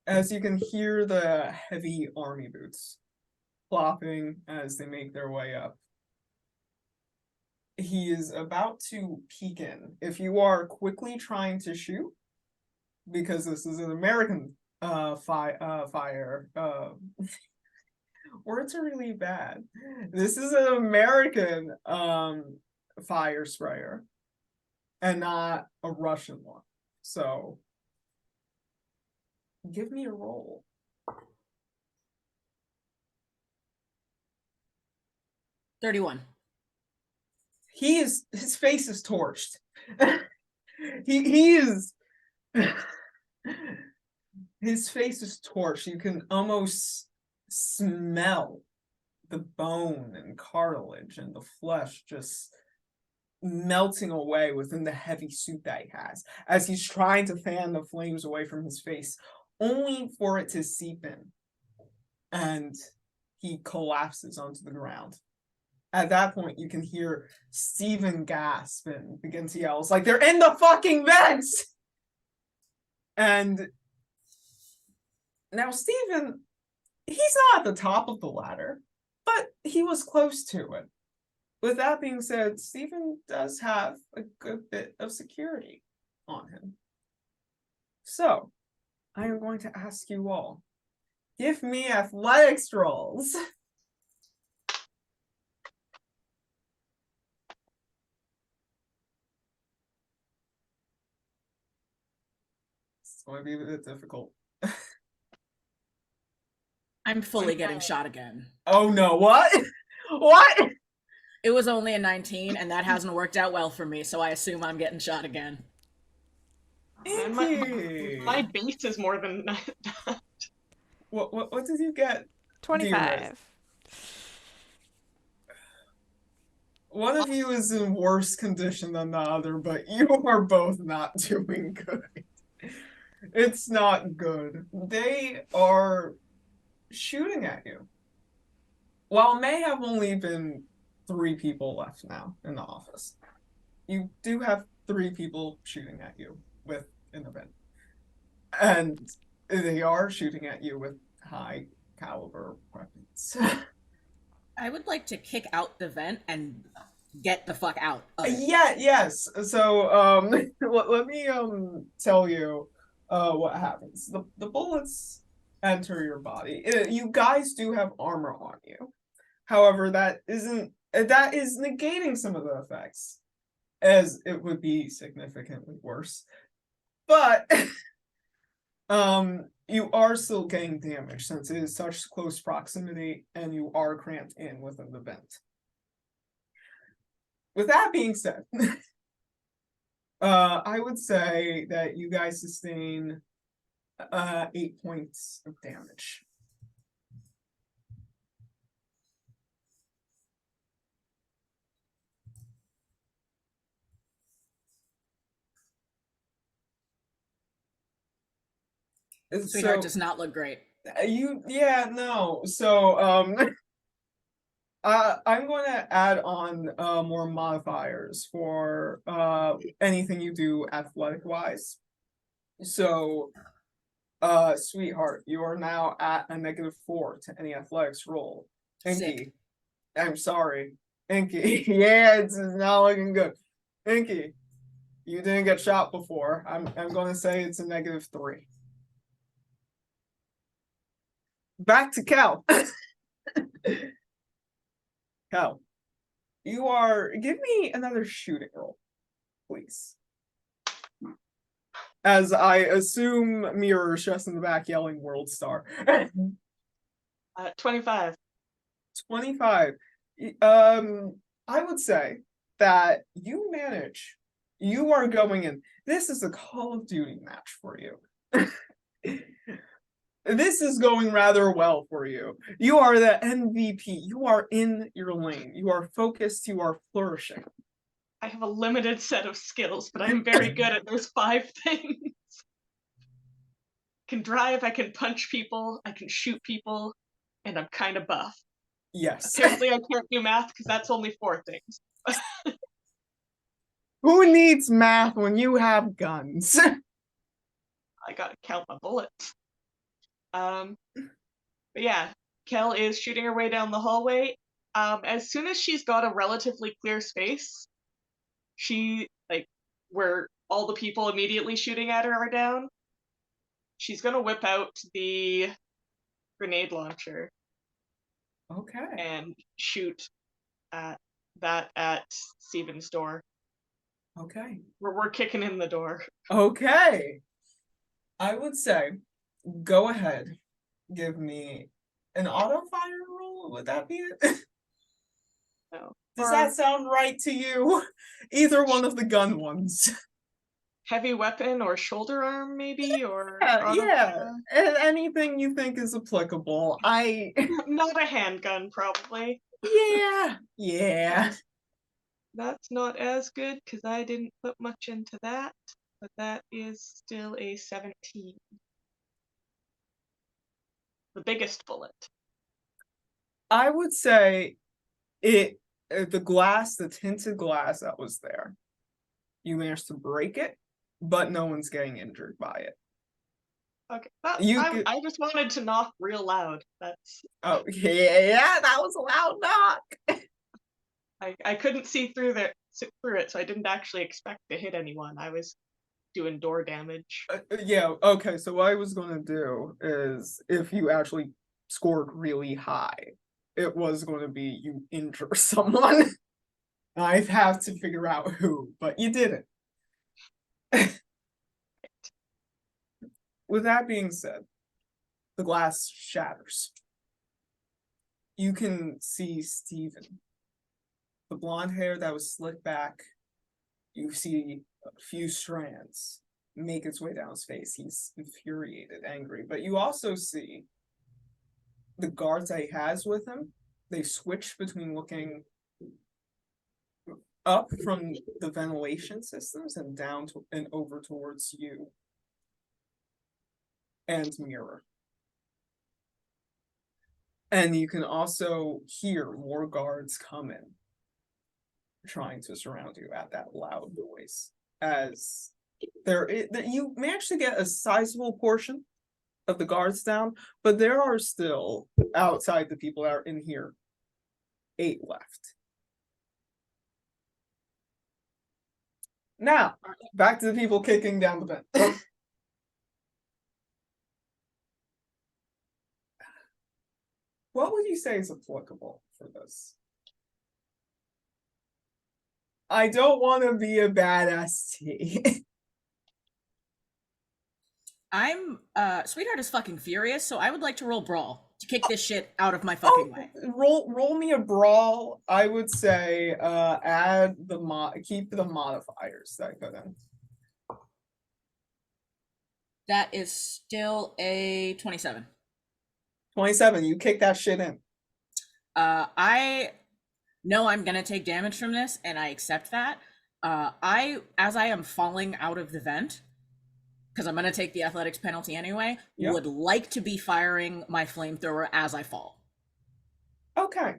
As you can hear the heavy army boots plopping as they make their way up. He is about to peek in. If you are quickly trying to shoot, because this is an American fire, words are really bad. This is an American fire sprayer and not a Russian one. So give me a roll. $31. His face is torched. he is his face is torched. You can almost smell the bone and cartilage and the flesh just melting away within the heavy suit that he has as he's trying to fan the flames away from his face, only for it to seep in. And he collapses onto the ground. At that point, you can hear Steven gasp and begin to yell. It's like, they're in the fucking vents! And now Steven, he's not at the top of the ladder, but he was close to it. With that being said, Steven does have a good bit of security on him. So, I am going to ask you all, give me athletics rolls. It's going to be a bit difficult. I'm fully getting shot again. Oh no, what? What? It was only a 19, and that hasn't worked out well for me, so I assume I'm getting shot again. And my base is more than that. What did you get? 25. One of you is in worse condition than the other, but you are both not doing good. It's not good. They are shooting at you. While may have only been 3 people left now in the office, you do have 3 people shooting at you with an event. And they are shooting at you with high caliber weapons. I would like to kick out the vent and get the fuck out of it. Yes. So let me tell you what happens. The bullets enter your body. You guys do have armor on you. However, that is negating some of the effects, as it would be significantly worse. But you are still getting damage since it is such close proximity and you are cramped in within the vent. With that being said, I would say that you guys sustain 8 points of damage. Sweetheart does not look great. So I'm going to add on more modifiers for anything you do athletic wise. So sweetheart, you are now at a -4 to any athletics roll. Inky, Sick. I'm sorry. Inky, yeah, it's not looking good. Inky, you didn't get shot before. I'm gonna say it's a -3. Back to Cal. Cal, give me another shooting roll, please. As I assume Mirror's just in the back yelling World Star. 25. 25. I would say that you are going in. This is a Call of Duty match for you. This is going rather well for you. You are the MVP. You are in your lane. You are focused. You are flourishing. I have a limited set of skills, but I'm very good at those 5 things. I can drive, I can punch people, I can shoot people, and I'm kind of buff. Yes. Apparently I can't do math because that's only 4 things. Who needs math when you have guns? I gotta count my bullets. But yeah, Kel is shooting her way down the hallway. As soon as she's got a relatively clear space, where all the people immediately shooting at her are down, she's gonna whip out the grenade launcher. Okay. And shoot at Steven's door. Okay. We're kicking in the door. Okay. I would say, go ahead. Give me an auto fire roll. Would that be it? No. Does that sound right to you? Either one of the gun ones. Heavy weapon or shoulder arm, maybe, or Yeah. Anything you think is applicable. Not a handgun, probably. Yeah. That's not as good because I didn't put much into that, but that is still a 17. The biggest bullet. I would say the tinted glass that was there, you managed to break it, but no one's getting injured by it. Okay, I just wanted to knock real loud. Oh yeah, that was a loud knock. I couldn't see through it, so I didn't actually expect to hit anyone. I was doing door damage. Yeah, okay, so what I was gonna do is, if you actually scored really high, it was gonna be you injure someone. I have to figure out who, but you didn't. With that being said, the glass shatters. You can see Steven. The blonde hair that was slicked back, you see a few strands make its way down his face. He's infuriated, angry. But you also see the guards that he has with him. They switch between looking up from the ventilation systems and down and over towards you and Mirror. And you can also hear more guards come in, trying to surround you at that loud voice. as you managed to get a sizable portion of the guards down, but there are still, outside the people that are in here, 8 left. Now, back to the people kicking down the vent. What would you say is applicable for this? I don't want to be a bad ST. I'm Sweetheart is fucking furious, so I would like to roll brawl to kick this shit out of my fucking way. Roll me a brawl. I would say add keep the modifiers that go in. That is still a 27. 27, you kick that shit in. I know I'm gonna take damage from this, and I accept that. As I am falling out of the vent, because I'm gonna take the athletics penalty anyway, would like to be firing my flamethrower as I fall. Okay.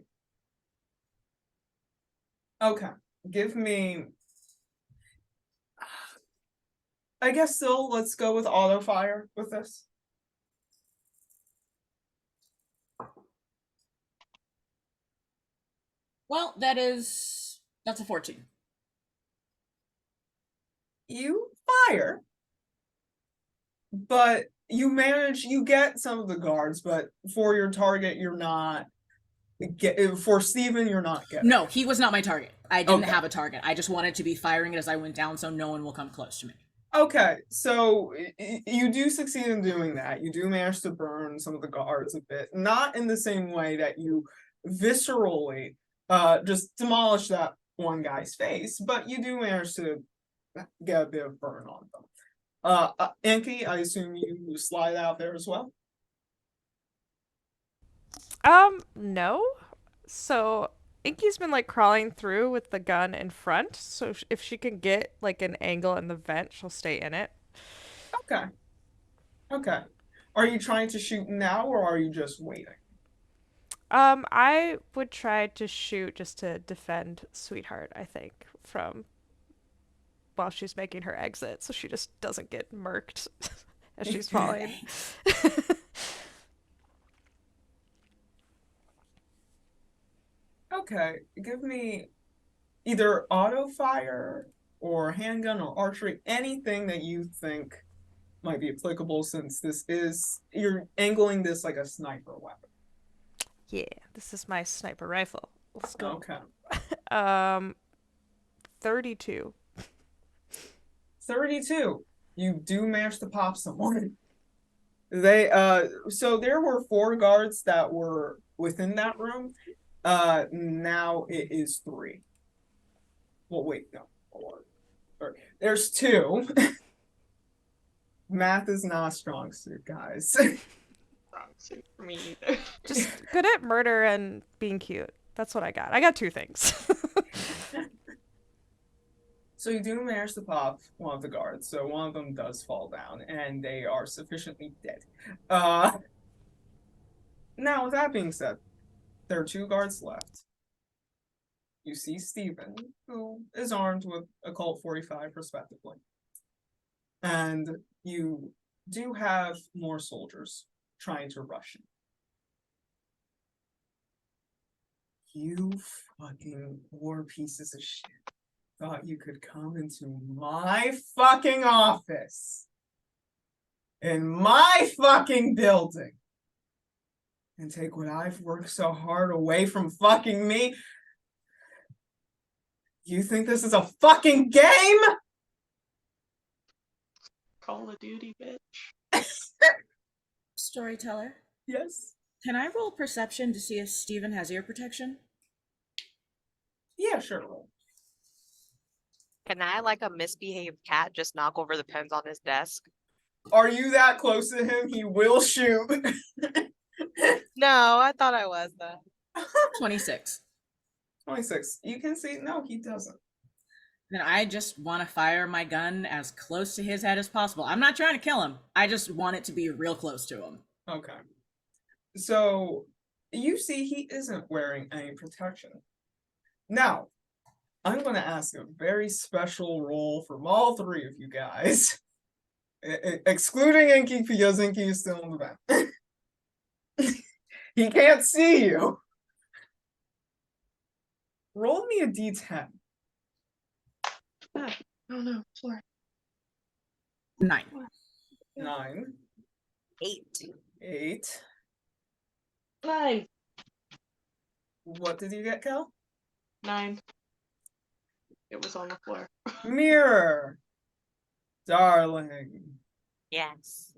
Okay. Give me. I guess still, let's go with auto fire with this. Well, that's a 14. You fire, but you get some of the guards, but for your target, you're not. For Steven, you're not getting. No, he was not my target. I didn't have a target. I just wanted to be firing it as I went down so no one will come close to me. Okay, so you do succeed in doing that. You do manage to burn some of the guards a bit, not in the same way that you viscerally just demolish that one guy's face, but you do manage to get a bit of burn on them. Inky, I assume you slide out there as well? No. So Inky's been like crawling through with the gun in front, so if she can get like an angle in the vent, she'll stay in it. Okay. Okay. Are you trying to shoot now, or are you just waiting? I would try to shoot just to defend Sweetheart, I think, from while she's making her exit, so she just doesn't get murked as she's falling. Okay, give me either auto fire or handgun or archery, anything that you think might be applicable, since you're angling this like a sniper weapon. Yeah, this is my sniper rifle. Let's go. Okay. 32. 32. You do manage to pop someone. So there were 4 guards that were within that room. Now it is 3. Well, wait, no. 4. There's 2. Math is not a strong suit, guys. Strong suit for me either. Just good at murder and being cute. That's what I got. I got 2 things. So you do manage to pop one of the guards, so one of them does fall down, and they are sufficiently dead. Now, with that being said, there are 2 guards left. You see Steven, who is armed with a Colt 45, respectively. And you do have more soldiers trying to rush him. You fucking poor pieces of shit. Thought you could come into my fucking office in my fucking building and take what I've worked so hard away from fucking me. You think this is a fucking game? Call of Duty, bitch. Storyteller, Yes. can I roll perception to see if Steven has ear protection? Yeah, sure. Can I, like a misbehaved cat, just knock over the pens on his desk? Are you that close to him? He will shoot. No, I thought I was though. 26. 26. You can see, no, he doesn't. Then I just want to fire my gun as close to his head as possible. I'm not trying to kill him. I just want it to be real close to him. Okay. So, you see he isn't wearing any protection. Now, I'm going to ask a very special roll from all three of you guys. Excluding Inky because Inky is still in the vent. He can't see you. Roll me a d10. Oh no, floor. 9. 9, 8. 8. 9. What did you get, Cal? 9. It was on the floor. Mirror. Darling. Yes.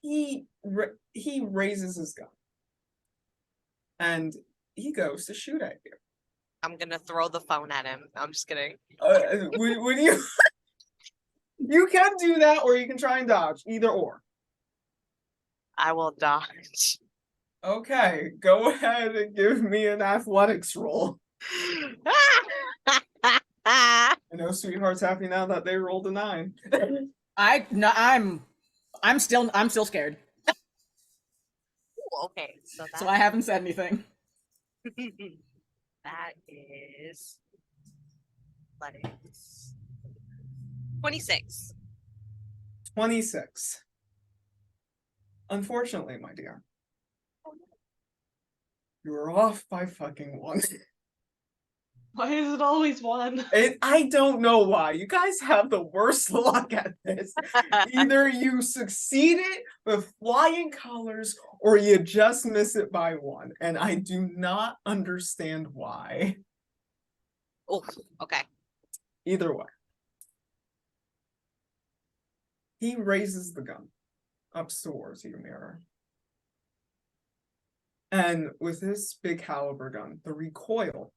He raises his gun. And he goes to shoot at you. I'm gonna throw the phone at him. I'm just kidding. Would you... You can do that, or you can try and dodge. Either or. I will dodge. Okay, go ahead and give me an athletics roll. I know Sweetheart's happy now that they rolled a 9. I'm still scared. Ooh, okay, so So I haven't said anything. that is athletics. 26. 26. Unfortunately, my dear, you're off by fucking 1. Why is it always 1? I don't know why. You guys have the worst luck at this. Either you succeed it with flying colors, or you just miss it by 1. And I do not understand why. Oh, okay. Either way. He raises the gun up towards you, Mirror. And with his big caliber gun, the recoil,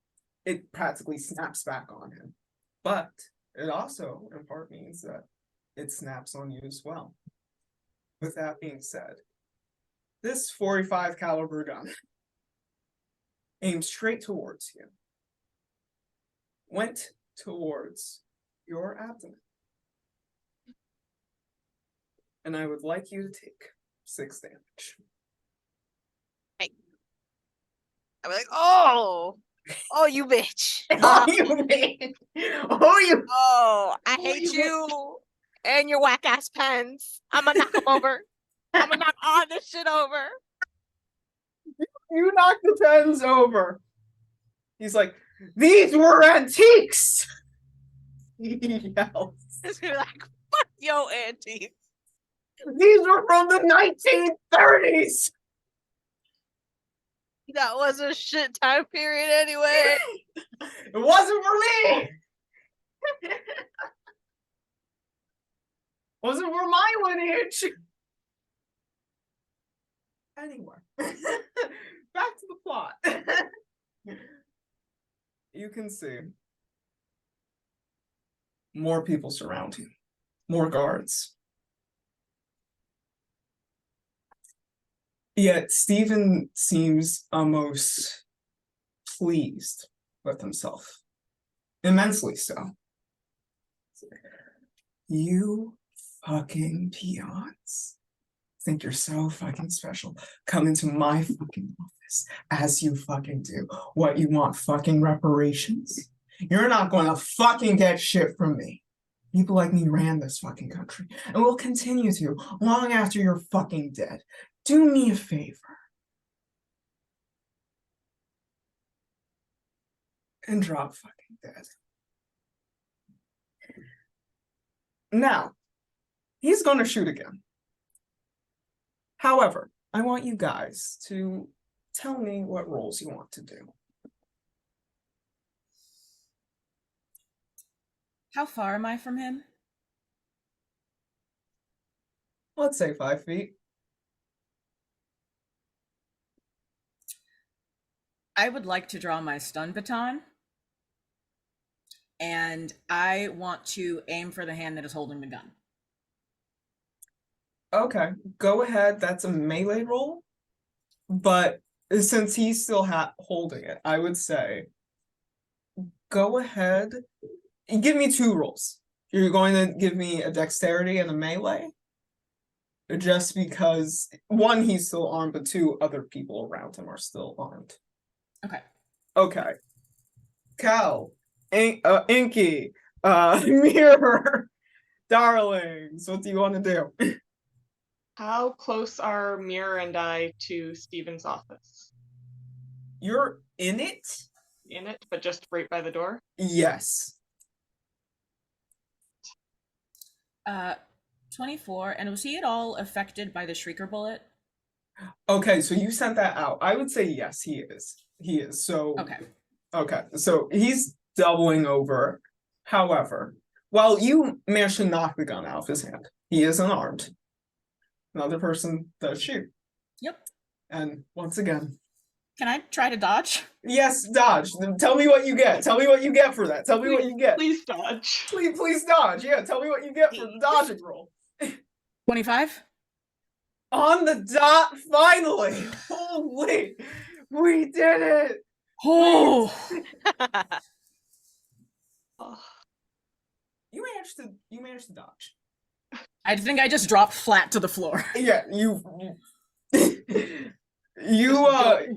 it practically snaps back on him. But it also, in part, means that it snaps on you as well. With that being said, this .45 caliber gun aimed straight towards you. Went towards your abdomen. And I would like you to take 6 damage. I'm like, oh, you bitch. Oh, you bitch! Oh, you! Oh, I hate you and your whack ass pens. I'm gonna knock them over. I'm gonna knock all this shit over. You knocked the pens over. He's like, these were antiques! He yells. You're like, fuck yo, auntie. These were from the 1930s! That was a shit time period anyway. It wasn't for me! Wasn't for my lineage! Anyway, back to the plot. You can see more people surround you, more guards. Yet Stephen seems almost pleased with himself, immensely so. You fucking peons think you're so fucking special. Come into my fucking office as you fucking do. What, you want fucking reparations? You're not gonna fucking get shit from me. People like me ran this fucking country and will continue to long after you're fucking dead. Do me a favor and drop fucking dead. Now, he's gonna shoot again. However, I want you guys to tell me what roles you want to do. How far am I from him? Let's say 5 feet. I would like to draw my stun baton. And I want to aim for the hand that is holding the gun. Okay, go ahead. That's a melee roll. But since he's still holding it, I would say go ahead and give me 2 rolls. You're going to give me a dexterity and a melee? Just because, 1, he's still armed, but 2, other people around him are still armed. Okay. Okay. Cal, Inky, Mirror, darlings, what do you want to do? How close are Mirror and I to Steven's office? You're in it? In it, but just right by the door? Yes. 24. And was he at all affected by the Shrieker bullet? Okay, so you sent that out. I would say yes, he is. He is. So Okay. Okay, so he's doubling over. However, while you managed to knock the gun out of his hand, he is unarmed. Another person does shoot. Yep. And once again, Can I try to dodge? yes, dodge. Tell me what you get. Tell me what you get for that. Tell me what you get. Please dodge. Please dodge. Yeah, tell me what you get for the dodging roll. 25? On the dot, finally! Holy, we did it! Oh! Oh, You managed to dodge. I think I just dropped flat to the floor. Yeah, you just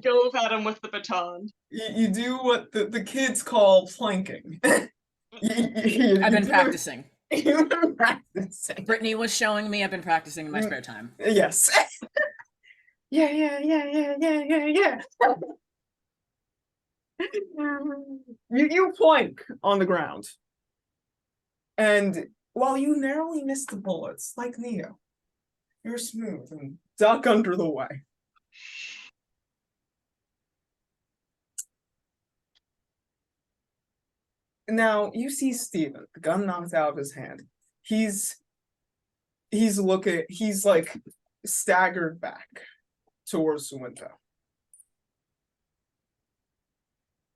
go at him with the baton. you do what the kids call planking. I've been practicing. You've been practicing. Brittany was showing me I've been practicing in my spare time. Yes. Yeah. You plank on the ground. And while you narrowly miss the bullets, like Neo, you're smooth and duck under the way. Now you see Steven, the gun knocked out of his hand. He's like staggered back towards the window,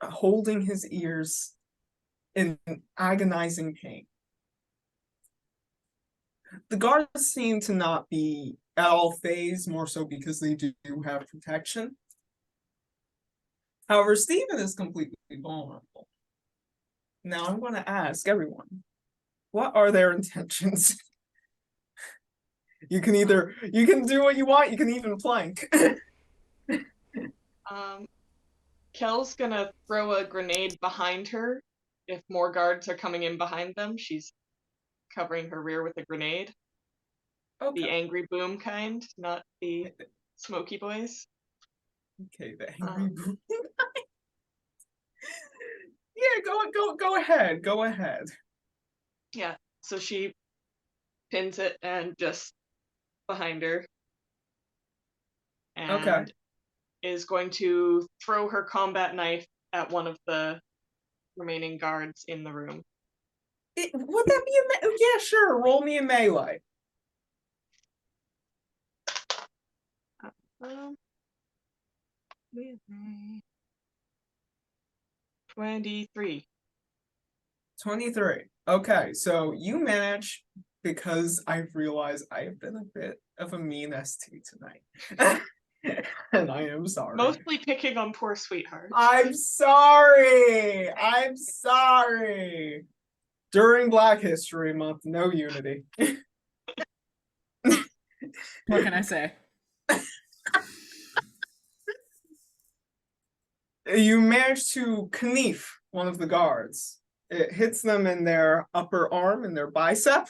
holding his ears in agonizing pain. The guards seem to not be at all phased, more so because they do have protection. However, Steven is completely vulnerable. Now I'm going to ask everyone, what are their intentions? You can do what you want, you can even plank. Kel's gonna throw a grenade behind her. If more guards are coming in behind them, she's covering her rear with a grenade. Okay. The angry boom kind, not the smoky boys. Okay, the angry boom. Yeah, go ahead. Go ahead. Yeah, so she pins it and just behind her. And Okay. is going to throw her combat knife at one of the remaining guards in the room. Would that be yeah, sure. Roll me a melee. Um, 23. 23. Okay, so you manage, because I've realized I have been a bit of a mean ST tonight. And I am sorry. Mostly picking on poor sweetheart. I'm sorry. During Black History Month, no unity. What can I say? You manage to knife one of the guards. It hits them in their upper arm, in their bicep.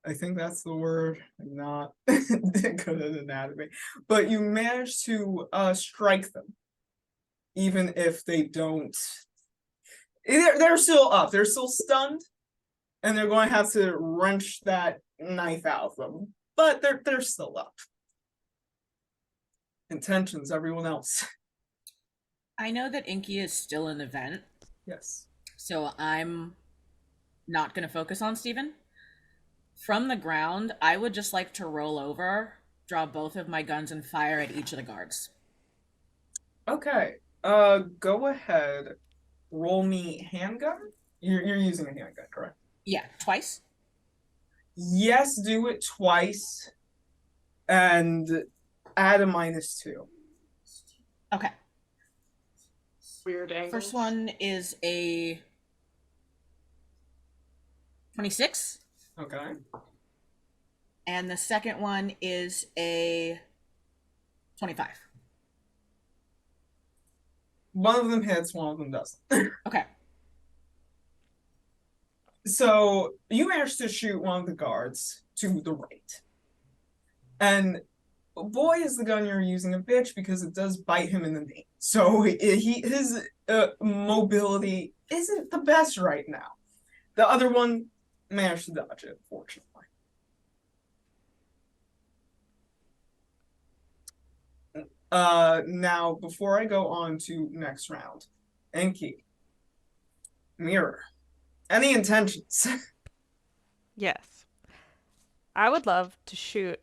I think that's the word. I'm not good at anatomy. But you manage to strike them. Even if they don't... They're still up. They're still stunned. And they're going to have to wrench that knife out of them. But they're still up. Intentions, everyone else. I know that Inky is still in the vent, Yes. so I'm not going to focus on Steven. From the ground, I would just like to roll over, draw both of my guns, and fire at each of the guards. Okay. Go ahead. Roll me handgun. You're using a handgun, correct? Yeah, twice. Yes, do it twice. And add a -2. Okay. Weird angles. First one is a 26. Okay. And the second one is a 25. One of them hits, one of them doesn't. Okay. So you managed to shoot one of the guards to the right. And boy, is the gun you're using a bitch because it does bite him in the knee. So his mobility isn't the best right now. The other one managed to dodge it, fortunately. Now before I go on to next round, Enki, Mirror, any intentions? Yes. I would love to shoot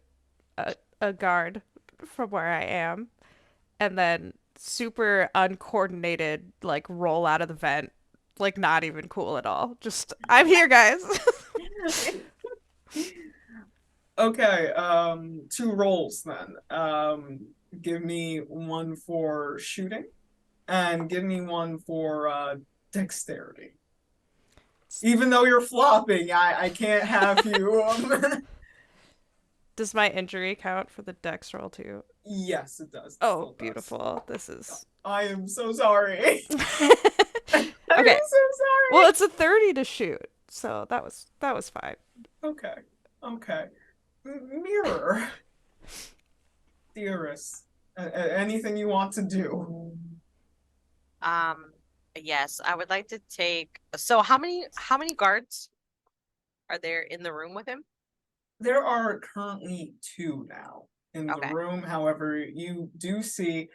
a guard from where I am and then super uncoordinated, like roll out of the vent. Like not even cool at all. Just I'm here, guys. Okay, two rolls then. Give me one for shooting and give me one for dexterity. Even though you're flopping, I can't have you. Does my injury count for the dex roll too? Yes, it does. It Oh, still does. beautiful. This is I am so sorry. Okay. I'm so sorry. Well, it's a 30 to shoot. So that was fine. Okay. Okay. Mirror. Dearest, anything you want to do? Yes, I would like to take. So how many guards are there in the room with him? There are currently two now in the Okay. room. However, you do see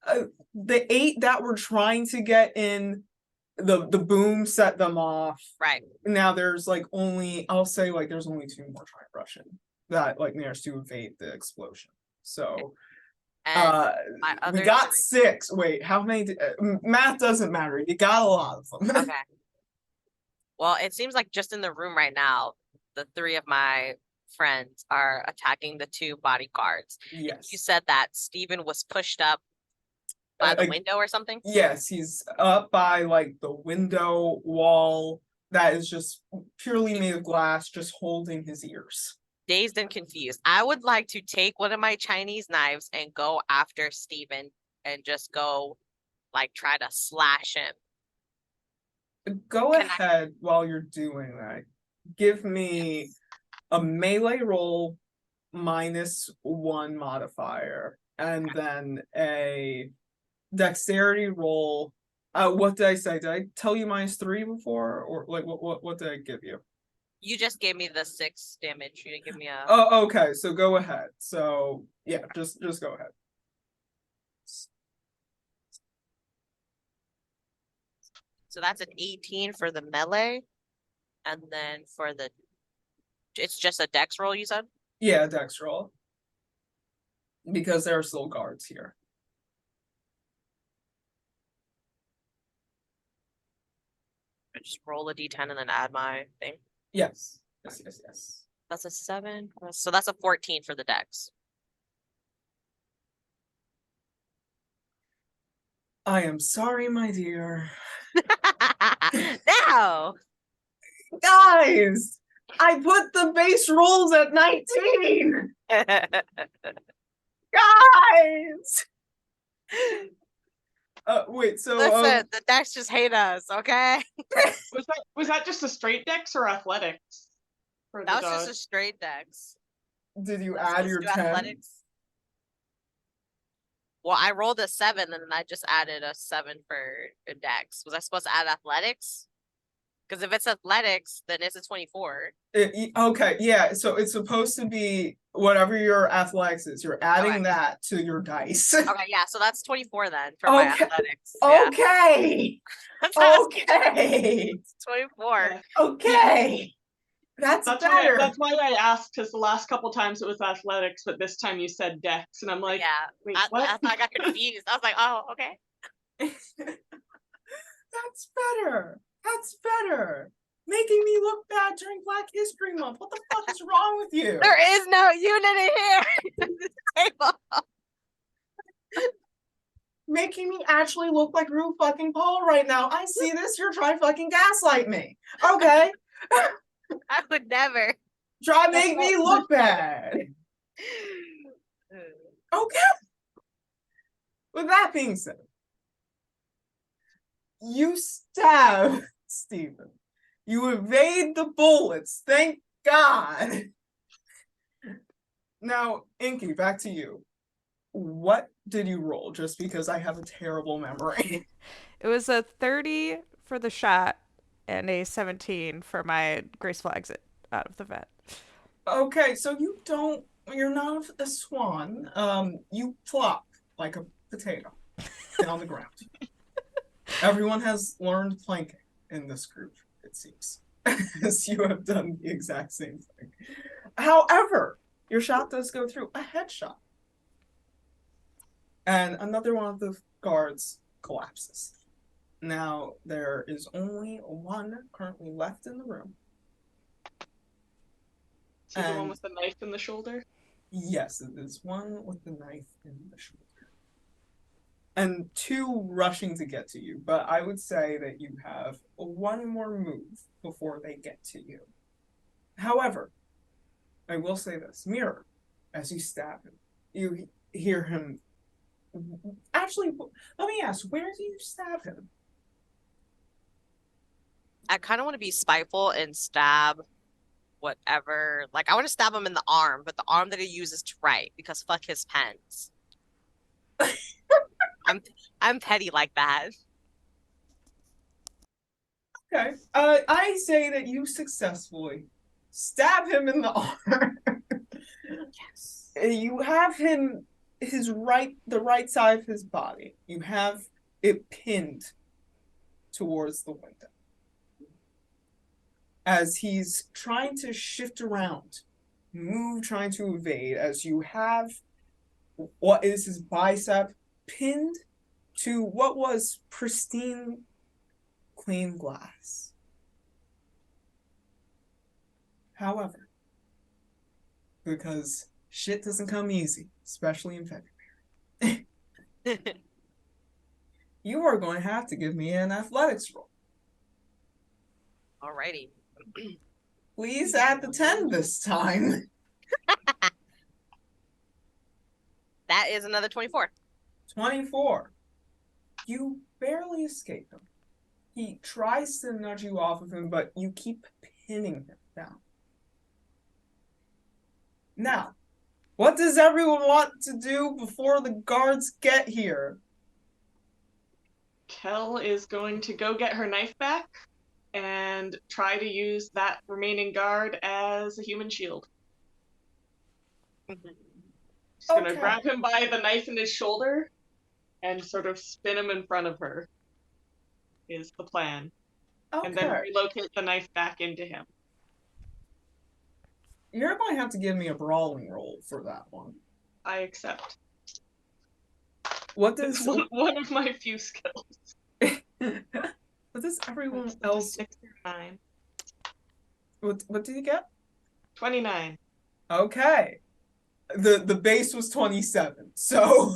the 8 that were trying to get in. The boom set them off. Right. Now there's like only, I'll say like there's only 2 more trying to rush in that like managed to evade the explosion. So And my we other got three- 6. Wait, how many? Math doesn't matter. You got a lot of them. Okay. Well, it seems like just in the room right now, the 3 of my friends are attacking the 2 bodyguards. Yes. You said that Steven was pushed up by the window or something? Yes, he's up by like the window wall that is just purely made of glass, just holding his ears. Dazed and confused. I would like to take one of my Chinese knives and go after Steven and just go like try to slash him. Go Can ahead while you're doing that. Give me a melee roll -1 modifier, and then a dexterity roll. What did I say? Did I tell you -3 before, or like what did I give you? You just gave me the 6 damage. You didn't give me a. Oh, okay. So go ahead. So yeah, just go ahead. So that's an 18 for the melee, and then for the. It's just a dex roll. You said. Yeah, dex roll. Because there are still guards here. I just roll a d10 and then add my thing. Yes. Yes. That's a 7. So that's a 14 for the dex. I am sorry, my dear. No. Guys, I put the base rolls at 19. Guys. Wait. So Listen, the decks just hate us, okay? Was that just a straight dex or athletics? For That the was just dodge? a straight dex. did you Let's add your do 10? athletics. Well, I rolled a 7 and then I just added a 7 for a dex. Was I supposed to add athletics? Because if it's athletics, then it's a 24. Okay, yeah. So it's supposed to be whatever your athletics is. You're adding Okay. that to your dice. Okay, yeah, so that's 24 then for my Okay. athletics. Yeah. Okay. Okay. It's 24. Yeah. Okay. That's better. That's why I asked, because the last couple times it was athletics, but this time you said dex, and I'm like, Yeah, wait, I what? thought I got confused. I was like, oh, okay. That's better. That's better. Making me look bad during Black History Month. What the fuck is wrong with you? There is no unity here at this table. Making me actually look like Ru fucking Paul right now. I see this. You're trying to fucking gaslight me. Okay. I would never. Try to make me look bad. Okay. With that being said, you stab Steven. You evade the bullets. Thank God. Now, Inky, back to you. What did you roll? Just because I have a terrible memory. It was a 30 for the shot and a 17 for my graceful exit out of the vet. Okay, so you're not a swan. You flop like a potato on the ground. Everyone has learned planking in this group, it seems, as you have done the exact same thing. However, your shot does go through, a headshot. And another one of the guards collapses. Now, there is only one currently left in the room. See the one with the knife in the shoulder? Yes, it is one with the knife in the shoulder. And two rushing to get to you, but I would say that you have one more move before they get to you. However, I will say this, Mirror, as you stab him, you hear him. Actually, let me ask, where do you stab him? I kind of want to be spiteful and stab whatever. Like, I want to stab him in the arm, but the arm that he uses to write, because fuck his pens. I'm petty like that. Okay. I say that you successfully stab him in the arm. Yes. You have him the right side of his body. You have it pinned towards the window. As he's trying to shift around, trying to evade, as you have what is his bicep pinned to what was pristine, clean glass. However, because shit doesn't come easy, especially in February, you are going to have to give me an athletics roll. Alrighty. Please add the 10 this time. That is another 24. 24. You barely escape him. He tries to nudge you off of him, but you keep pinning him down. Now, what does everyone want to do before the guards get here? Kel is going to go get her knife back and try to use that remaining guard as a human shield. She's gonna grab him by the knife in his shoulder and sort of spin him in front of her, is the plan. Okay. And then relocate the knife back into him. You're going to have to give me a brawling roll for that one. I accept. What does one of my few skills. What does everyone else? 6 or 9. What did you get? 29. Okay. The base was 27. So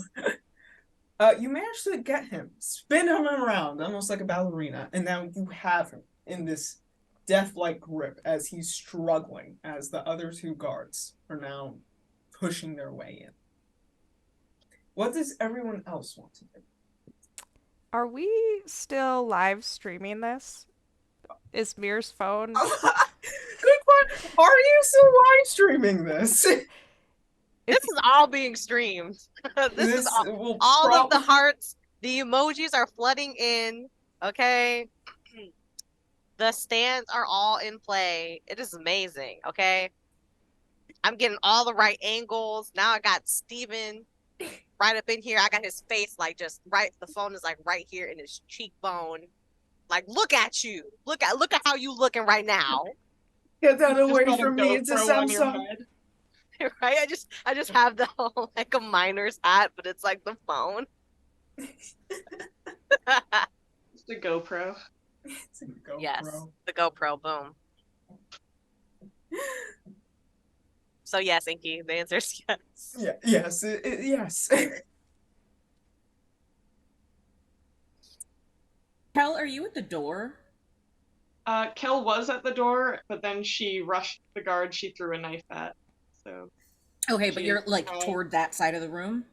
you managed to get him, spin him around almost like a ballerina, and now you have him in this death-like grip as he's struggling, as the other two guards are now pushing their way in. What does everyone else want to do? Are we still live streaming this? Is Mir's phone? Good question. Are you still live streaming this? This is all being streamed. This is all of the hearts, the emojis are flooding in. Okay. The stands are all in play. It is amazing. Okay. I'm getting all the right angles. Now I got Steven right up in here. I got his face like just right. The phone is like right here in his cheekbone. Like, look at you. Look at how you looking right now. Get that away from me. It's a Samsung. Right? I just have the whole like a miner's hat, but it's like the phone. It's the GoPro. It's a GoPro. Yes, the GoPro. Boom. So yes, Inky, the answer is yes. Yeah. Yes. Yes. Kel, are you at the door? Kel was at the door, but then she rushed the guard she threw a knife at. So. Okay, but you're like toward that side of the room?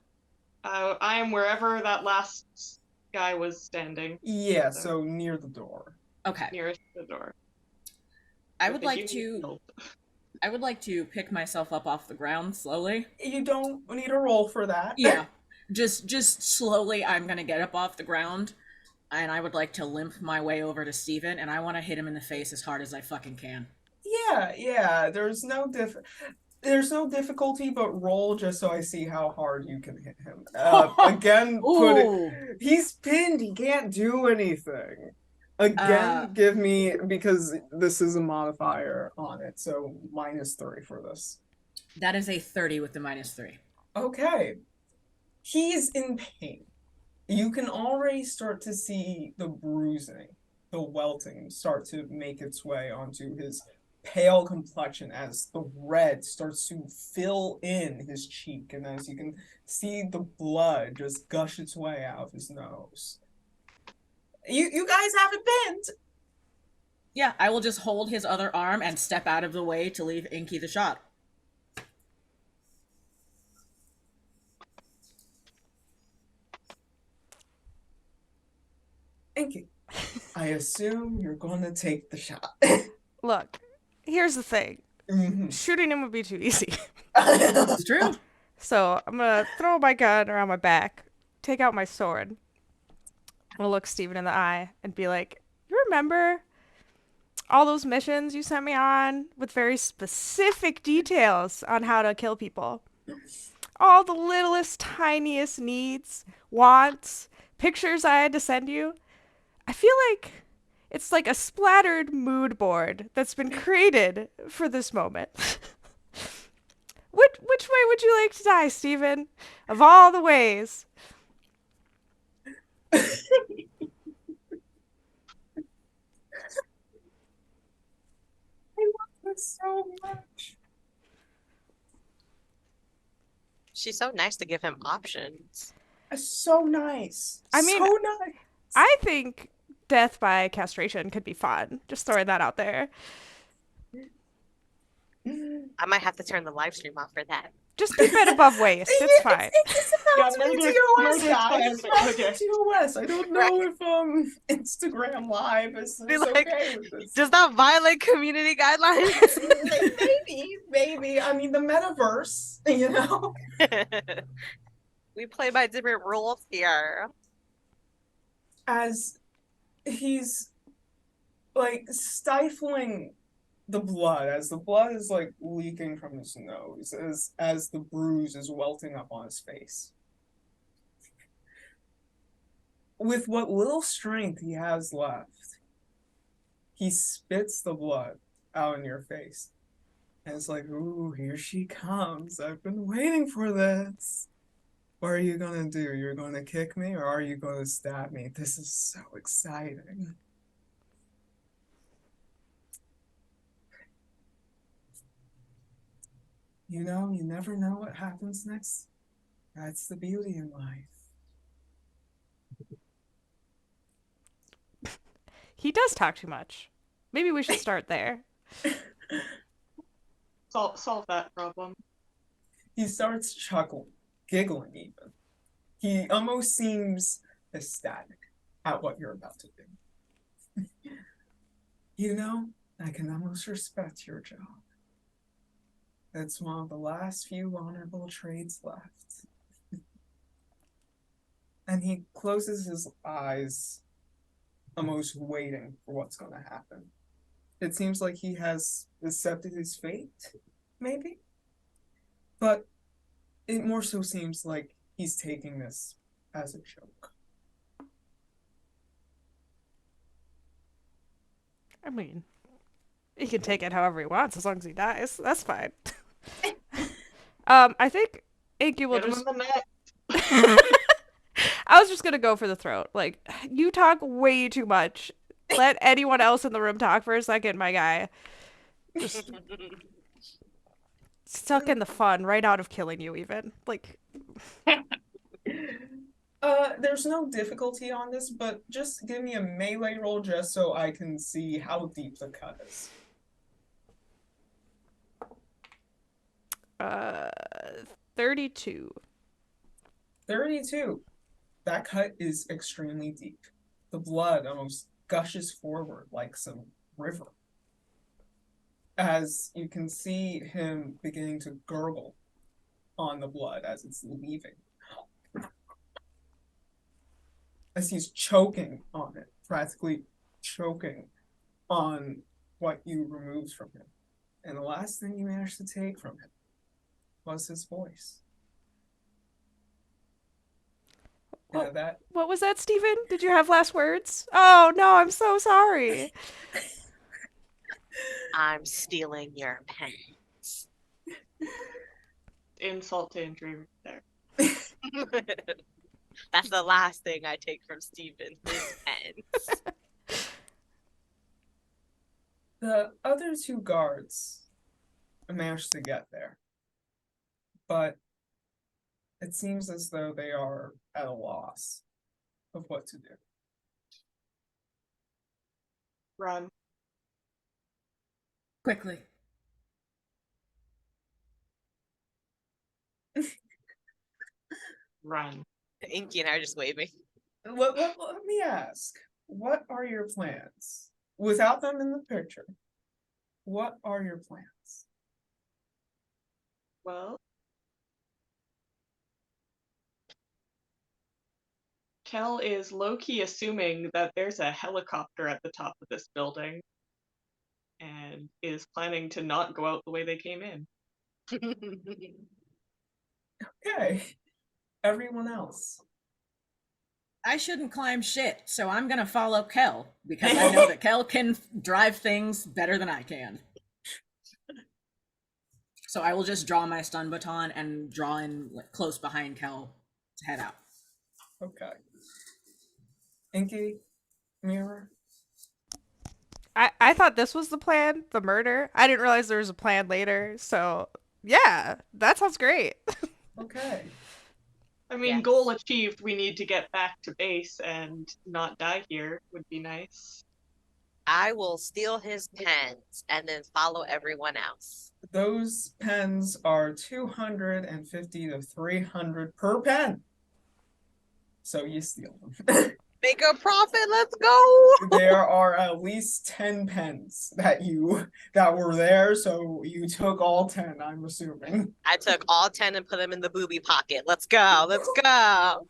I am wherever that last guy was standing. Yeah, so near the door. Okay. Nearest the door. I with would the like human to. build. I would like to pick myself up off the ground slowly. You don't need a roll for that. Yeah, just slowly. I'm gonna get up off the ground, and I would like to limp my way over to Steven, and I want to hit him in the face as hard as I fucking can. Yeah. There's no difficulty, but roll just so I see how hard you can hit him. Again, Ooh. he's pinned, he can't do anything. Uh, Again, give me, because this is a modifier on it, so -3 for this. That is a 30 with the -3. Okay. He's in pain. You can already start to see the bruising, the welting start to make its way onto his pale complexion as the red starts to fill in his cheek, and as you can see the blood just gush its way out of his nose. You guys haven't been. Yeah, I will just hold his other arm and step out of the way to leave Inky the shot. Inky, I assume you're gonna take the shot. Look, here's the thing. Mhm. Shooting him would be too easy. It's true. So I'm gonna throw my gun around my back, take out my sword. I'm gonna look Steven in the eye and be like, "You remember all those missions you sent me on with very specific details on how to kill people? All the littlest, tiniest needs, wants, pictures I had to send you? I feel like it's like a splattered mood board that's been created for this moment." Which way would you like to die, Steven? Of all the ways. I love this so much. She's so nice to give him options. So nice. I mean, so nice. I think death by castration could be fun. Just throwing that out there. I might have to turn the live stream off for that. Just keep it above waist. It's fine. It's about Yeah, to be murder- TOS, murder's guys. fine, It's but about to okay. be TOS. I don't know if Instagram Live is Be like, okay with this. Does that violate community guidelines? Maybe. I mean, the metaverse, you know? We play by different rules here. As he's like stifling the blood, as the blood is like leaking from his nose, as the bruise is welting up on his face. With what little strength he has left, he spits the blood out in your face. And it's like, ooh, here she comes. I've been waiting for this. What are you gonna do? You're gonna kick me or are you gonna stab me? This is so exciting. You know, you never know what happens next. That's the beauty in life. He does talk too much. Maybe we should start there. Solve that problem. He starts chuckling, giggling even. He almost seems ecstatic at what you're about to do. You know, I can almost respect your job. It's one of the last few honorable trades left. And he closes his eyes, almost waiting for what's going to happen. It seems like he has accepted his fate, maybe? But it more so seems like he's taking this as a joke. I mean, he can take it however he wants as long as he dies. That's fine. I think Inky will Get him just. in the neck. I was just gonna go for the throat. Like, you talk way too much. Let anyone else in the room talk for a second, my guy. Just suck in the fun right out of killing you, even. Like, There's no difficulty on this, but just give me a melee roll just so I can see how deep the cut is. 32. 32. That cut is extremely deep. The blood almost gushes forward like some river. as you can see him beginning to gurgle on the blood as it's leaving. As he's choking on it, practically choking on what you removed from him. And the last thing you managed to take from him was his voice. What, That what was that, Stephen? Did you have last words? Oh no, I'm so sorry. I'm stealing your pen. Insult to injury right there. That's the last thing I take from Steven, his pens. the other two guards managed to get there, but it seems as though they are at a loss of what to do. Run. Quickly. Run. Inky and I are just waving. Let me ask, what are your plans? Without them in the picture, what are your plans? Well, Kel is low-key assuming that there's a helicopter at the top of this building and is planning to not go out the way they came in. Okay, everyone else. I shouldn't climb shit, so I'm gonna follow Kel because I know that Kel can drive things better than I can. So I will just draw my stun baton and draw in like, close behind Kel to head out. Okay. Inky, Mirror. I thought this was the plan, the murder. I didn't realize there was a plan later. So yeah, that sounds great. Okay. I mean, Yes. goal achieved. We need to get back to base and not die here would be nice. I will steal his pens and then follow everyone else. Those pens are 250 to 300 per pen. So you steal them. Make a profit, let's go! There are at least 10 pens that were there, so you took all 10, I'm assuming. I took all 10 and put them in the booby pocket. Let's go, let's go!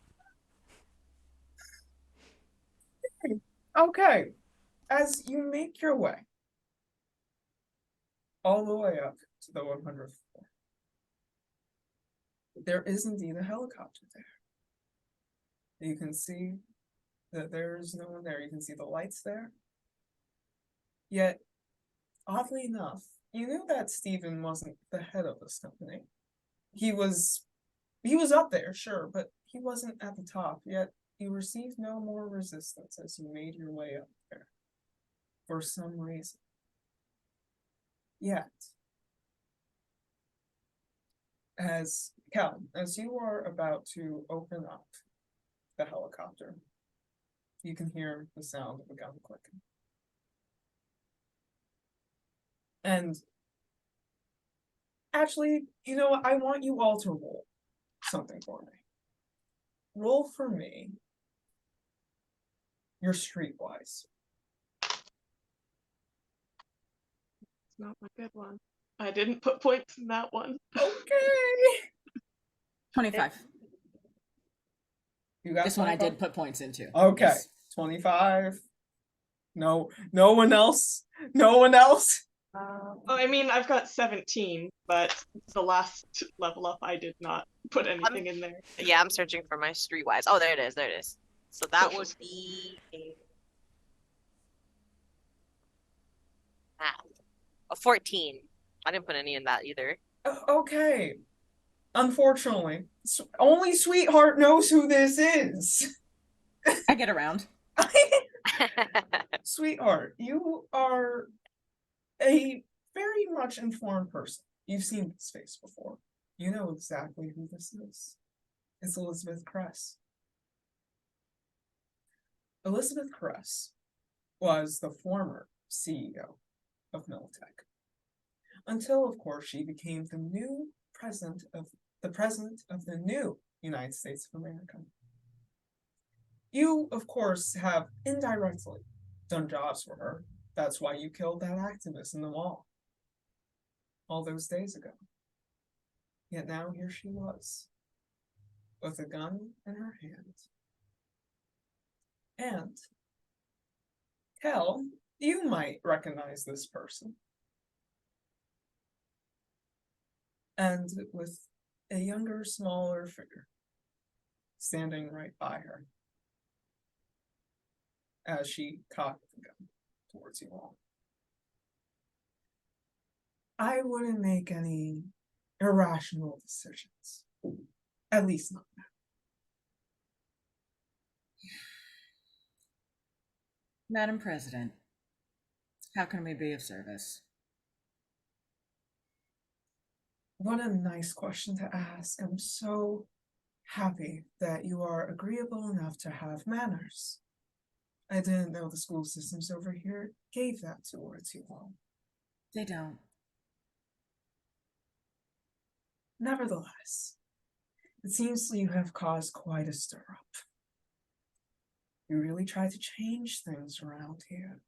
Okay. As you make your way all the way up to the 100th floor, there is indeed a helicopter there. You can see that there's no one there. You can see the lights there. Yet, oddly enough, you knew that Stephen wasn't the head of this company. He was up there, sure, but he wasn't at the top, yet you received no more resistance as you made your way up there. For some reason. Yet, as Cal, as you are about to open up the helicopter, you can hear the sound of a gun clicking. And actually, you know what? I want you all to roll something for me. Roll for me your streetwise. It's not a good one. I didn't put points in that one. Okay. 25. You got This one I 25? did put points into. Okay. Yes. 25. No one else. No one else. Oh, I mean, I've got 17, but the last level up, I did not put anything in there. Yeah, I'm searching for my streetwise. Oh, there it is, there it is. So that would be a 14. I didn't put any in that either. Okay. Unfortunately, only Sweetheart knows who this is. I get around. Sweetheart, you are a very much informed person. You've seen this face before. You know exactly who this is. It's Elizabeth Kress. Elizabeth Kress was the former CEO of Militech. Until, of course, she became the president of the new United States of America. You, of course, have indirectly done jobs for her. That's why you killed that activist in the mall. all those days ago. Yet now here she was, with a gun in her hand. And, Kel, you might recognize this person. And with a younger, smaller figure standing right by her as she cocked the gun towards you all. I wouldn't make any irrational decisions. At least not now. Madam President, how can we be of service? What a nice question to ask. I'm so happy that you are agreeable enough to have manners. I didn't know the school systems over here gave that towards you all. They don't. Nevertheless, it seems you have caused quite a stir-up. You really tried to change things around here.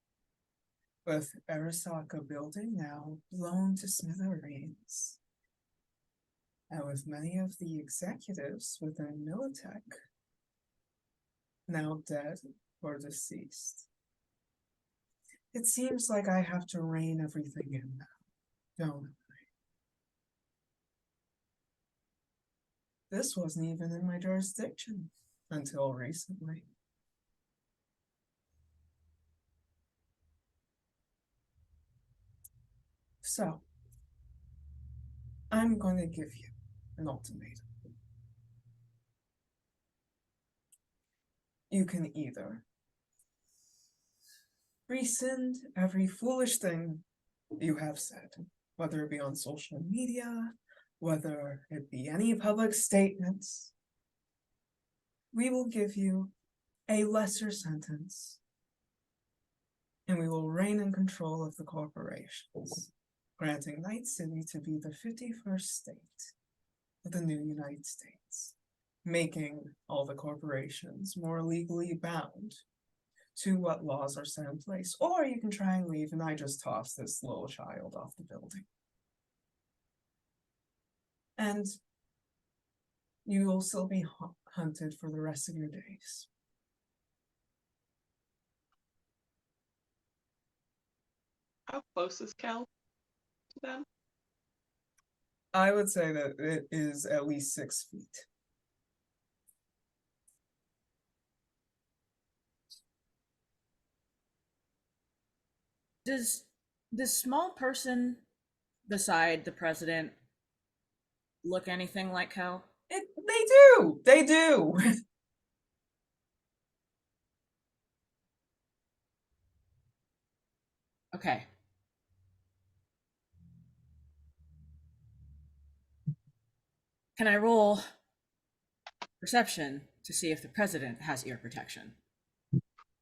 With Arasaka building now blown to smithereens. And with many of the executives within Militech now dead or deceased. It seems like I have to rein everything in now, don't I? This wasn't even in my jurisdiction until recently. So, I'm going to give you an ultimatum. You can either rescind every foolish thing you have said, whether it be on social media, whether it be any public statements. We will give you a lesser sentence, and we will reign in control of the corporations, granting Night City to be the 51st state of the new United States, making all the corporations more legally bound to what laws are set in place. Or you can try and leave, and I just toss this little child off the building. And you will still be hunted for the rest of your days. How close is Kel to them? I would say that it is at least 6 feet. Does this small person beside the president look anything like Cal? They do. Okay. Can I roll perception to see if the president has ear protection?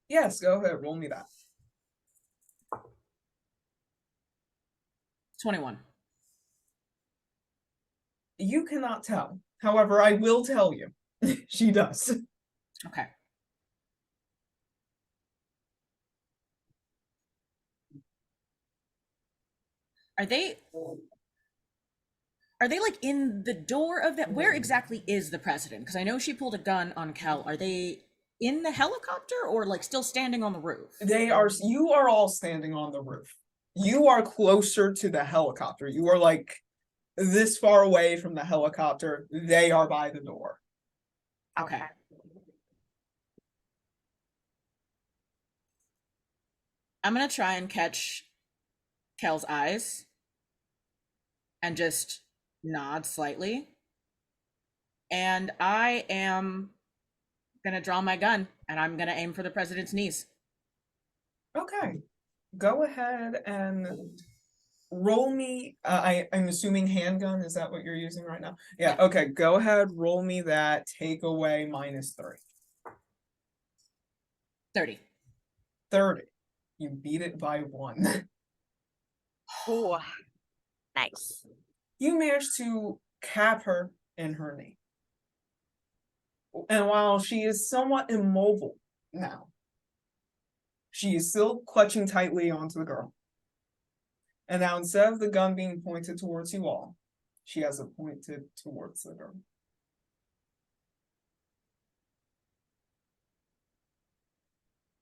Yes, go ahead, roll me that. 21. You cannot tell. However, I will tell you. She does. Okay. Are they like in the door of that? Where exactly is the president? Because I know she pulled a gun on Cal. Are they in the helicopter or like still standing on the roof? You are all standing on the roof. You are closer to the helicopter. You are like this far away from the helicopter. They are by the door. Okay. I'm gonna try and catch Kel's eyes and just nod slightly. And I am gonna draw my gun and I'm gonna aim for the president's knees. Okay. Go ahead and roll me. I'm assuming handgun. Is that what you're using right now? Yeah. Okay. Go ahead. Roll me that. Take away -3. 30. 30. You beat it by 1. Ooh, nice. You managed to cap her in her knee. And while she is somewhat immobile now, she is still clutching tightly onto the girl. And now instead of the gun being pointed towards you all, she has it pointed towards the girl.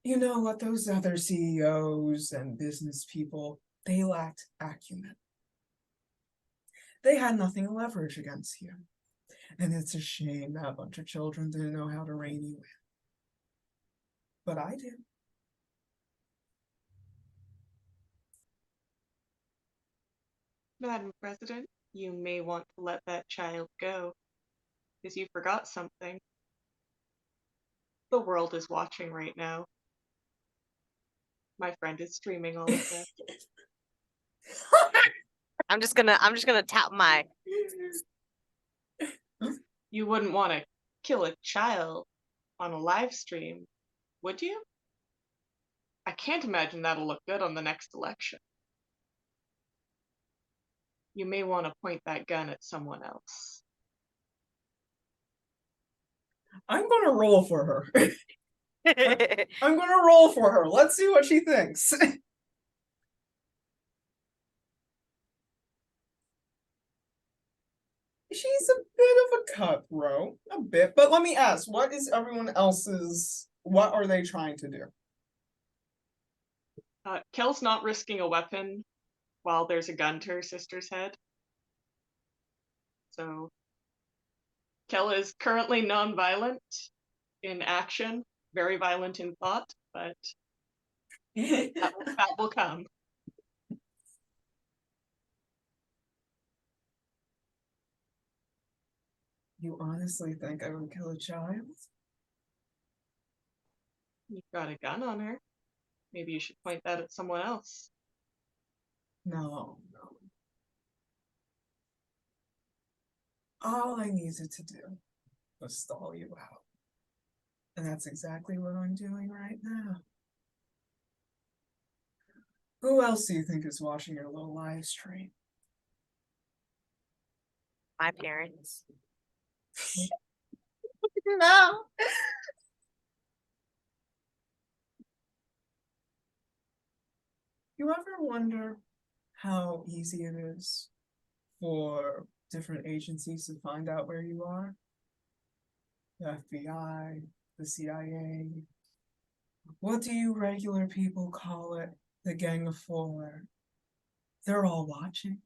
You know what, those other CEOs and business people, they lacked acumen. They had nothing to leverage against you. And it's a shame that a bunch of children didn't know how to rein you in. But I did. Madam President, you may want to let that child go, because you forgot something. The world is watching right now. My friend is streaming all of this. I'm just gonna tap my. You wouldn't want to kill a child on a live stream, would you? I can't imagine that'll look good on the next election. You may want to point that gun at someone else. I'm gonna roll for her. I'm gonna roll for her. Let's see what she thinks. She's a bit of a cutthroat, a bit. But let me ask, what is everyone else's? What are they trying to do? Kel's not risking a weapon while there's a gun to her sister's head. So Kel is currently non-violent in action, very violent in thought, but that will come. You honestly think I would kill a child? You've got a gun on her. Maybe you should point that at someone else. No. All I needed to do was stall you out. And that's exactly what I'm doing right now. Who else do you think is watching your little live stream? My parents. No. You ever wonder how easy it is for different agencies to find out where you are? The FBI, the CIA. What do you regular people call it? The Gang of Four. They're all watching.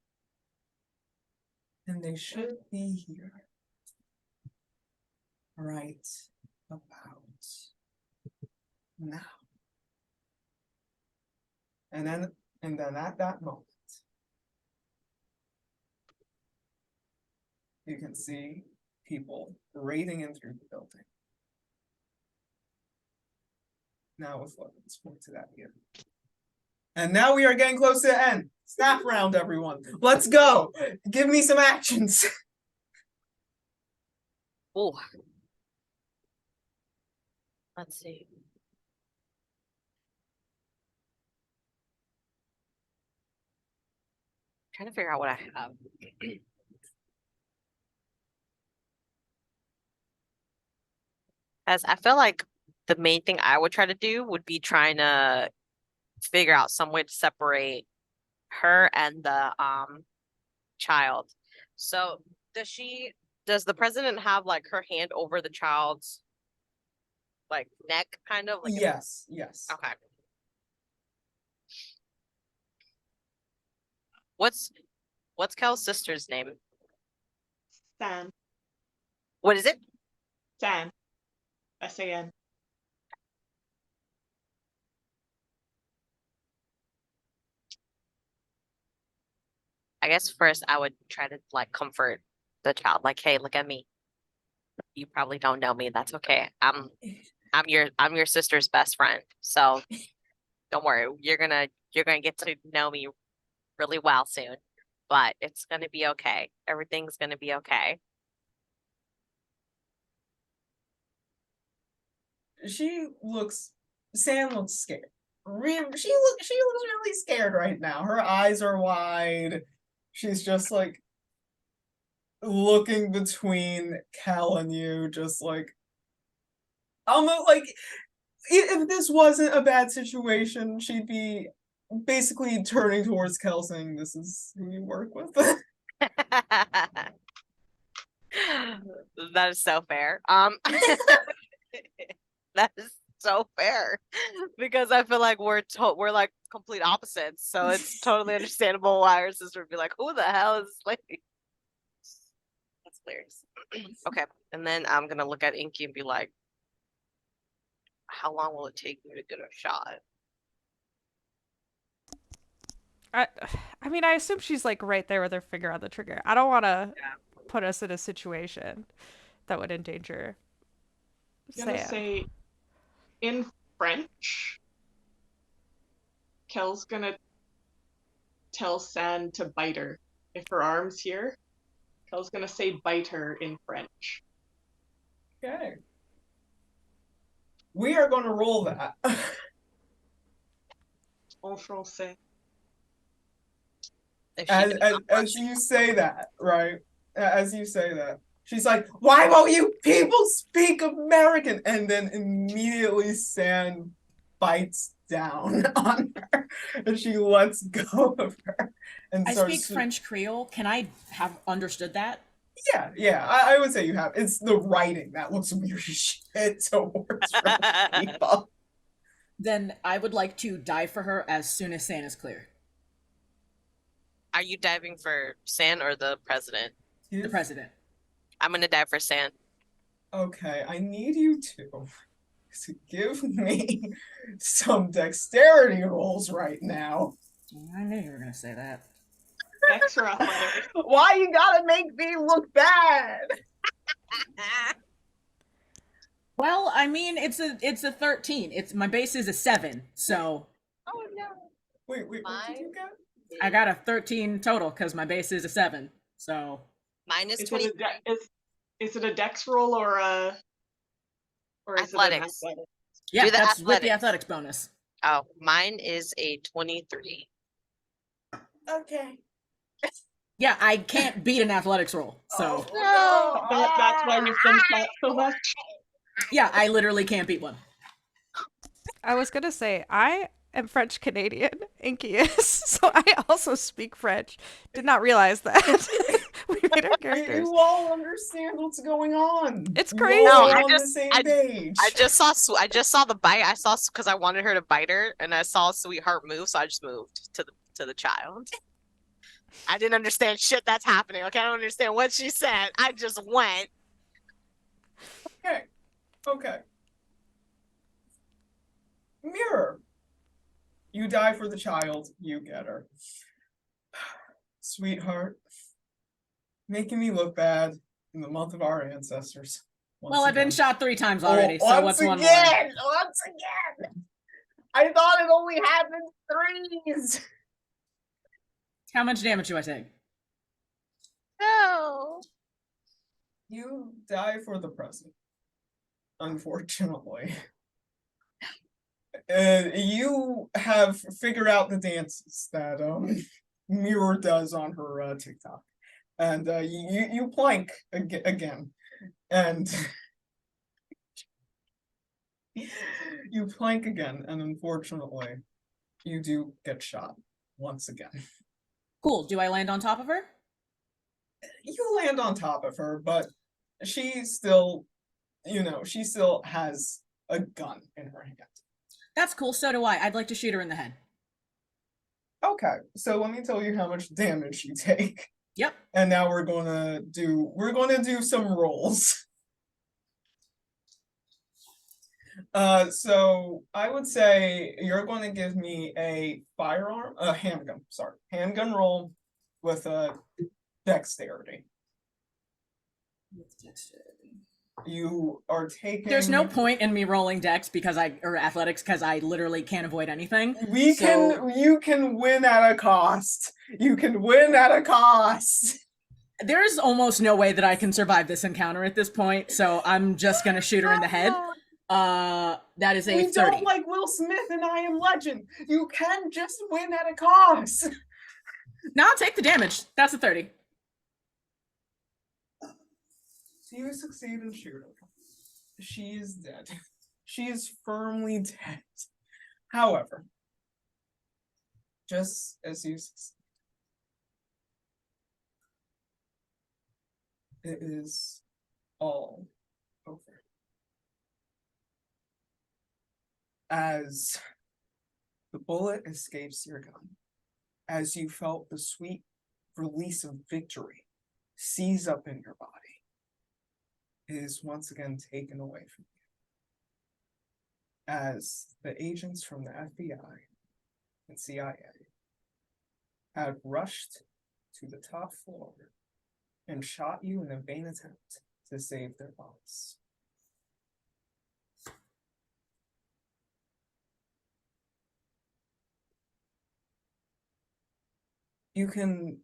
And they should be here. Right about now. And then at that moment, you can see people raiding in through the building. Now with weapons pointed at you. And now we are getting close to the end. Snap round, everyone. Let's go. Give me some actions. Ooh. Let's see. Trying to figure out what I have. As I feel like the main thing I would try to do would be trying to figure out some way to separate her and the child. So does the president have like her hand over the child's like neck kind of like Yes. Okay. What's Kel's sister's name? San. What is it? San. S-A-N. I guess first I would try to like comfort the child, like, hey, look at me. You probably don't know me. That's okay. I'm your sister's best friend. So don't worry. You're gonna get to know me really well soon. But it's gonna be okay. Everything's gonna be okay. Sam looks scared. She looks really scared right now. Her eyes are wide. She's just like looking between Cal and you, just like almost like if this wasn't a bad situation, she'd be basically turning towards Kel saying, "This is who you work with." That is so fair. That is so fair because I feel like we're like complete opposites, so it's totally understandable why our sister would be like, "Who the hell is this lady?" That's hilarious. Okay, and then I'm gonna look at Inky and be like, "How long will it take me to get a shot?" I mean, I assume she's like right there with her finger on the trigger. I don't want to put us in a situation that would endanger I'm gonna Sam. say in French, Kel's gonna tell San to bite her. If her arm's here, Kel's gonna say bite her in French. Okay. We are going to roll that. En français. If she As, does as, not as punch you say that, right? As you say that, she's like, "Why won't you people speak American?" And then immediately San bites down on her, and she lets go of her and I starts. speak French Creole. Can I have understood that? Yeah. I would say you have. It's the writing that looks weird as shit towards French people. Then I would like to dive for her as soon as San is clear. Are you diving for San or the president? The president. I'm gonna dive for San. Okay, I need you to give me some dexterity rolls right now. I knew you were gonna say that. Dex or athletics? Why you gotta make me look bad? Well, I mean, it's a 13. It's my base is a 7, so Oh no. Wait, what did you get? I got a 13 total because my base is a 7. So Mine is Is 20. is it a Dex roll or a is it an Athletics. athletic? yeah, Do the that's with the athletics. athletics bonus. Oh, mine is a 23. Okay. Yeah, I can't beat an athletics roll. So That's why you've done that so much. yeah, I literally can't beat one. I was gonna say I am French Canadian. Inky is, so I also speak French. Did not realize that. We made our characters. You all understand what's going on. It's You crazy. all No, are on the same page. I just saw the bite. I saw because I wanted her to bite her, and I saw Sweetheart move, so I just moved to the child. I didn't understand shit that's happening. Okay, I don't understand what she said. I just went. Okay. Mirror. You die for the child, you get her. Sweetheart. Making me look bad in the month of our ancestors. Well, I've been again. shot 3 times already, so what's one more? Once again! I thought it only happened threes! How much damage do I take? No. You die for the present. Unfortunately. You have figured out the dances that Mirror does on her TikTok. And you plank again. And you plank again, and unfortunately, you do get shot once again. Cool. Do I land on top of her? You land on top of her, but she still, she still has a gun in her hand. That's cool. So do I. I'd like to shoot her in the head. Okay, so let me tell you how much damage you take. Yep. And now we're gonna do some rolls. So I would say you're going to give me a handgun roll with a dexterity. You are taking. There's no point in me rolling dex or athletics because I literally can't avoid anything. You can win at a cost. You can win at a cost. There's almost no way that I can survive this encounter at this point, so I'm just gonna shoot her in the head. That is a 30. Don't like Will Smith and I Am Legend. You can just win at a cost. No, I'll take the damage. That's a 30. You succeed in shooting. She is dead. She is firmly dead. However, Just as you succeed. It is all over. As the bullet escapes your gun, as you felt the sweet release of victory seize up in your body, it is once again taken away from you. As the agents from the FBI and CIA had rushed to the top floor and shot you in a vain attempt to save their boss. You can,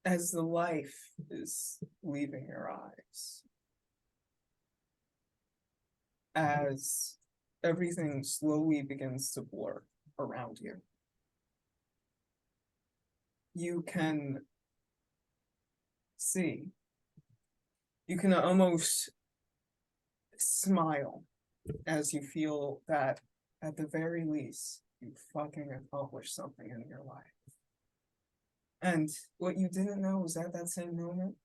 as the life is leaving your eyes, as everything slowly begins to blur around you, you can see, you can almost smile as you feel that at the very least, you fucking accomplished something in your life. And what you didn't know was at that same moment,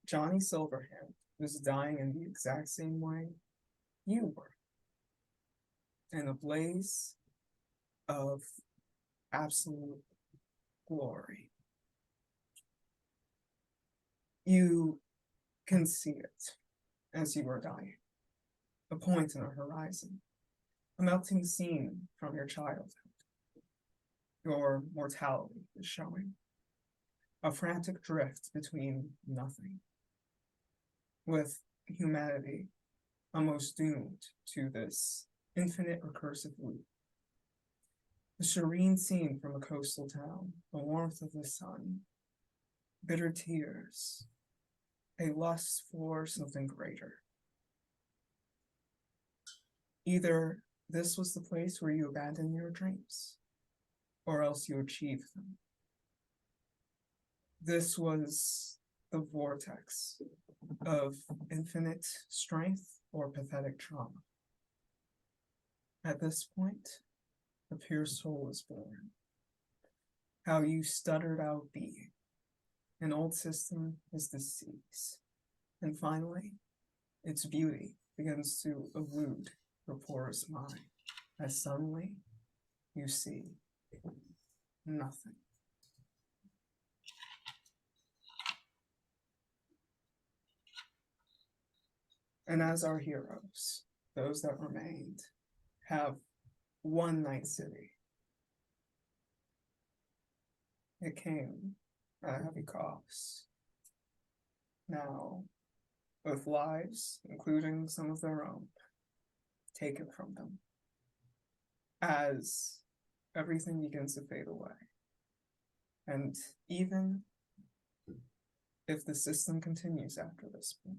Johnny Silverhand was dying in the exact same way you were. In a blaze of absolute glory. You can see it as you are dying. A point in the horizon. A melting scene from your childhood. Your mortality is showing. A frantic drift between nothing, with humanity almost doomed to this infinite recursive loop. A serene scene from a coastal town, the warmth of the sun, bitter tears, a lust for something greater. Either this was the place where you abandoned your dreams, or else you achieved them. This was the vortex of infinite strength or pathetic trauma. At this point, the pure soul is born. How you stuttered out being. An old system is disease. And finally, its beauty begins to elude your porous mind, as suddenly you see nothing. And as our heroes, those that remained, have one night city, it came at a heavy cost. Now, with lives, including some of their own, taken from them, as everything begins to fade away. And even if the system continues after this point,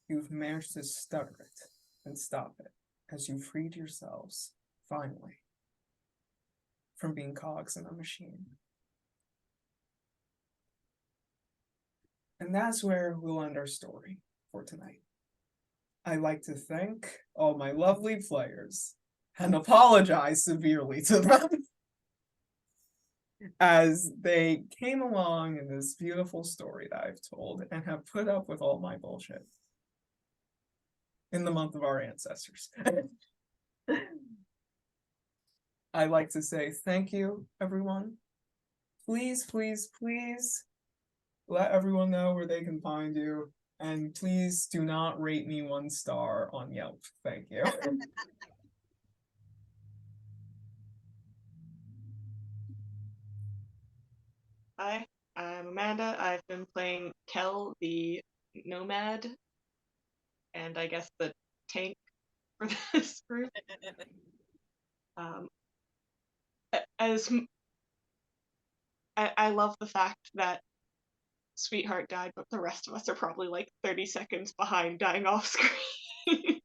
you've managed to stutter it and stop it as you freed yourselves, finally, from being cogs in a machine. And that's where we'll end our story for tonight. I'd like to thank all my lovely players and apologize severely to them as they came along in this beautiful story that I've told and have put up with all my bullshit in the month of our ancestors. I'd like to say thank you, everyone. Please, please, please let everyone know where they can find you. And please do not rate me 1 star on Yelp. Thank you. Hi, I'm Amanda. I've been playing Kel, the nomad, and I guess the tank for this group. I love the fact that Sweetheart died, but the rest of us are probably like 30 seconds behind dying off screen.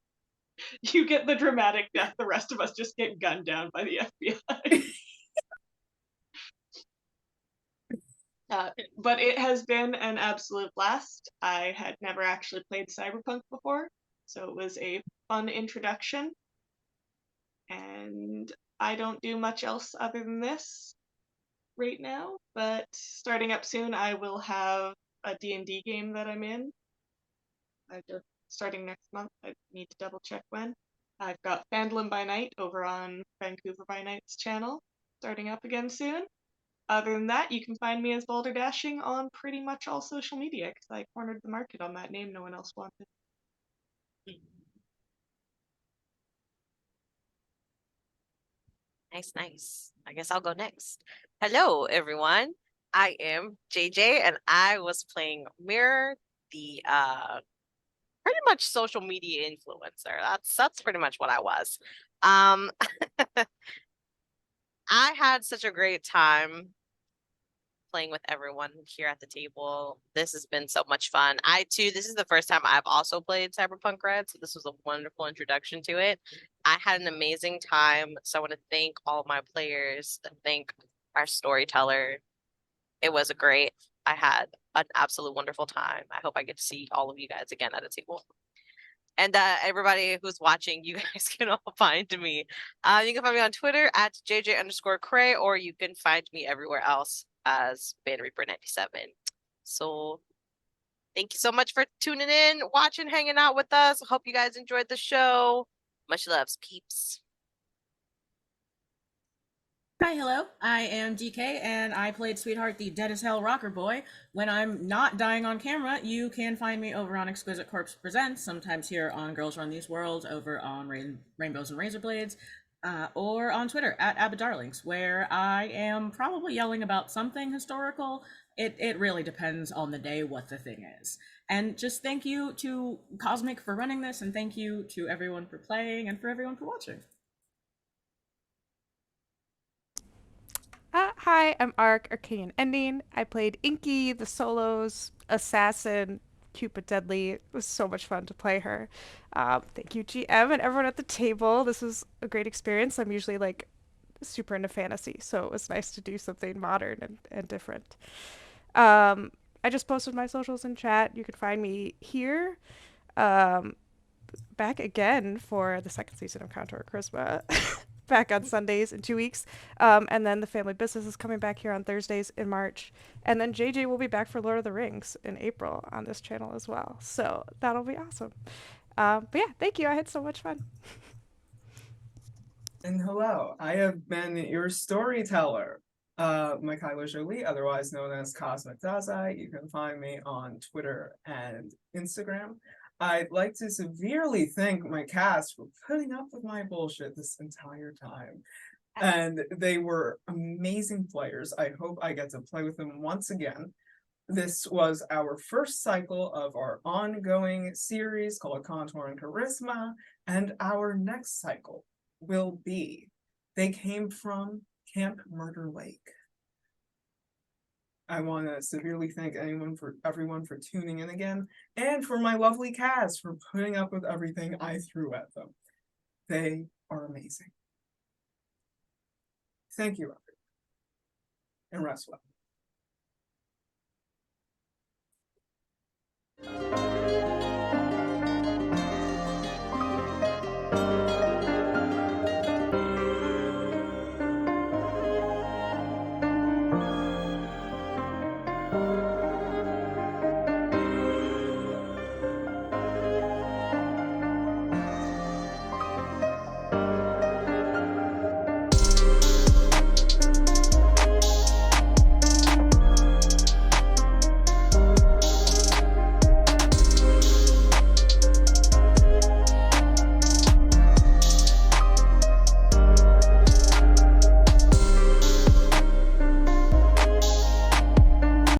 You get the dramatic death, the rest of us just get gunned down by the FBI. But it has been an absolute blast. I had never actually played Cyberpunk before, so it was a fun introduction. And I don't do much else other than this right now, but starting up soon, I will have a D&D game that I'm in. Starting next month. I need to double check when. I've got Fandom by Night over on Vancouver by Night's channel, starting up again soon. Other than that, you can find me as Boulder Dashing on pretty much all social media because I cornered the market on that name no one else wanted. Nice, nice. I guess I'll go next. Hello, everyone. I am JJ, and I was playing Mirror, the pretty much social media influencer. That's pretty much what I was. I had such a great time playing with everyone here at the table. This has been so much fun. This is the first time I've also played Cyberpunk Red, so this was a wonderful introduction to it. I had an amazing time, so I want to thank all my players and thank our storyteller. It was I had an absolute wonderful time. I hope I get to see all of you guys again at a table. And everybody who's watching, you guys can all find me. You can find me on Twitter at JJ_Cray, or you can find me everywhere else as Beta Reaper 97. So thank you so much for tuning in, watching, hanging out with us. Hope you guys enjoyed the show. Much loves, peeps. Hi, hello. I am GK, and I played Sweetheart, the dead as hell rocker boy. When I'm not dying on camera, you can find me over on Exquisite Corpse Presents, sometimes here on Girls Run These Worlds, over on Rainbows and Razor Blades, or on Twitter at AbbaDarlings, where I am probably yelling about something historical. It really depends on the day what the thing is. And just thank you to Cosmic for running this, and thank you to everyone for playing and for everyone for watching. Hi, I'm Arcadian Ending. I played Inky, the Solos assassin, Cupid Deadly. It was so much fun to play her. Thank you, GM, and everyone at the table. This was a great experience. I'm usually like super into fantasy, so it was nice to do something modern and different. I just posted my socials in chat. You can find me here. Back again for the second season of Contour Charisma. Back on Sundays in 2 weeks. And then the family business is coming back here on Thursdays in March. And then JJ will be back for Lord of the Rings in April on this channel as well. So that'll be awesome. But yeah, thank you. I had so much fun. And hello, I have been your storyteller, Mikhailo Jolie, otherwise known as Cosmic Dazai. You can find me on Twitter and Instagram. I'd like to severely thank my cast for putting up with my bullshit this entire time. And they were amazing players. I hope I get to play with them once again. This was our first cycle of our ongoing series called Contour and Charisma, and our next cycle will be They Came From Camp Murder Lake. I want to severely thank everyone for tuning in again, and for my lovely cast for putting up with everything I threw at them. They are amazing. Thank you, Robert. And rest well.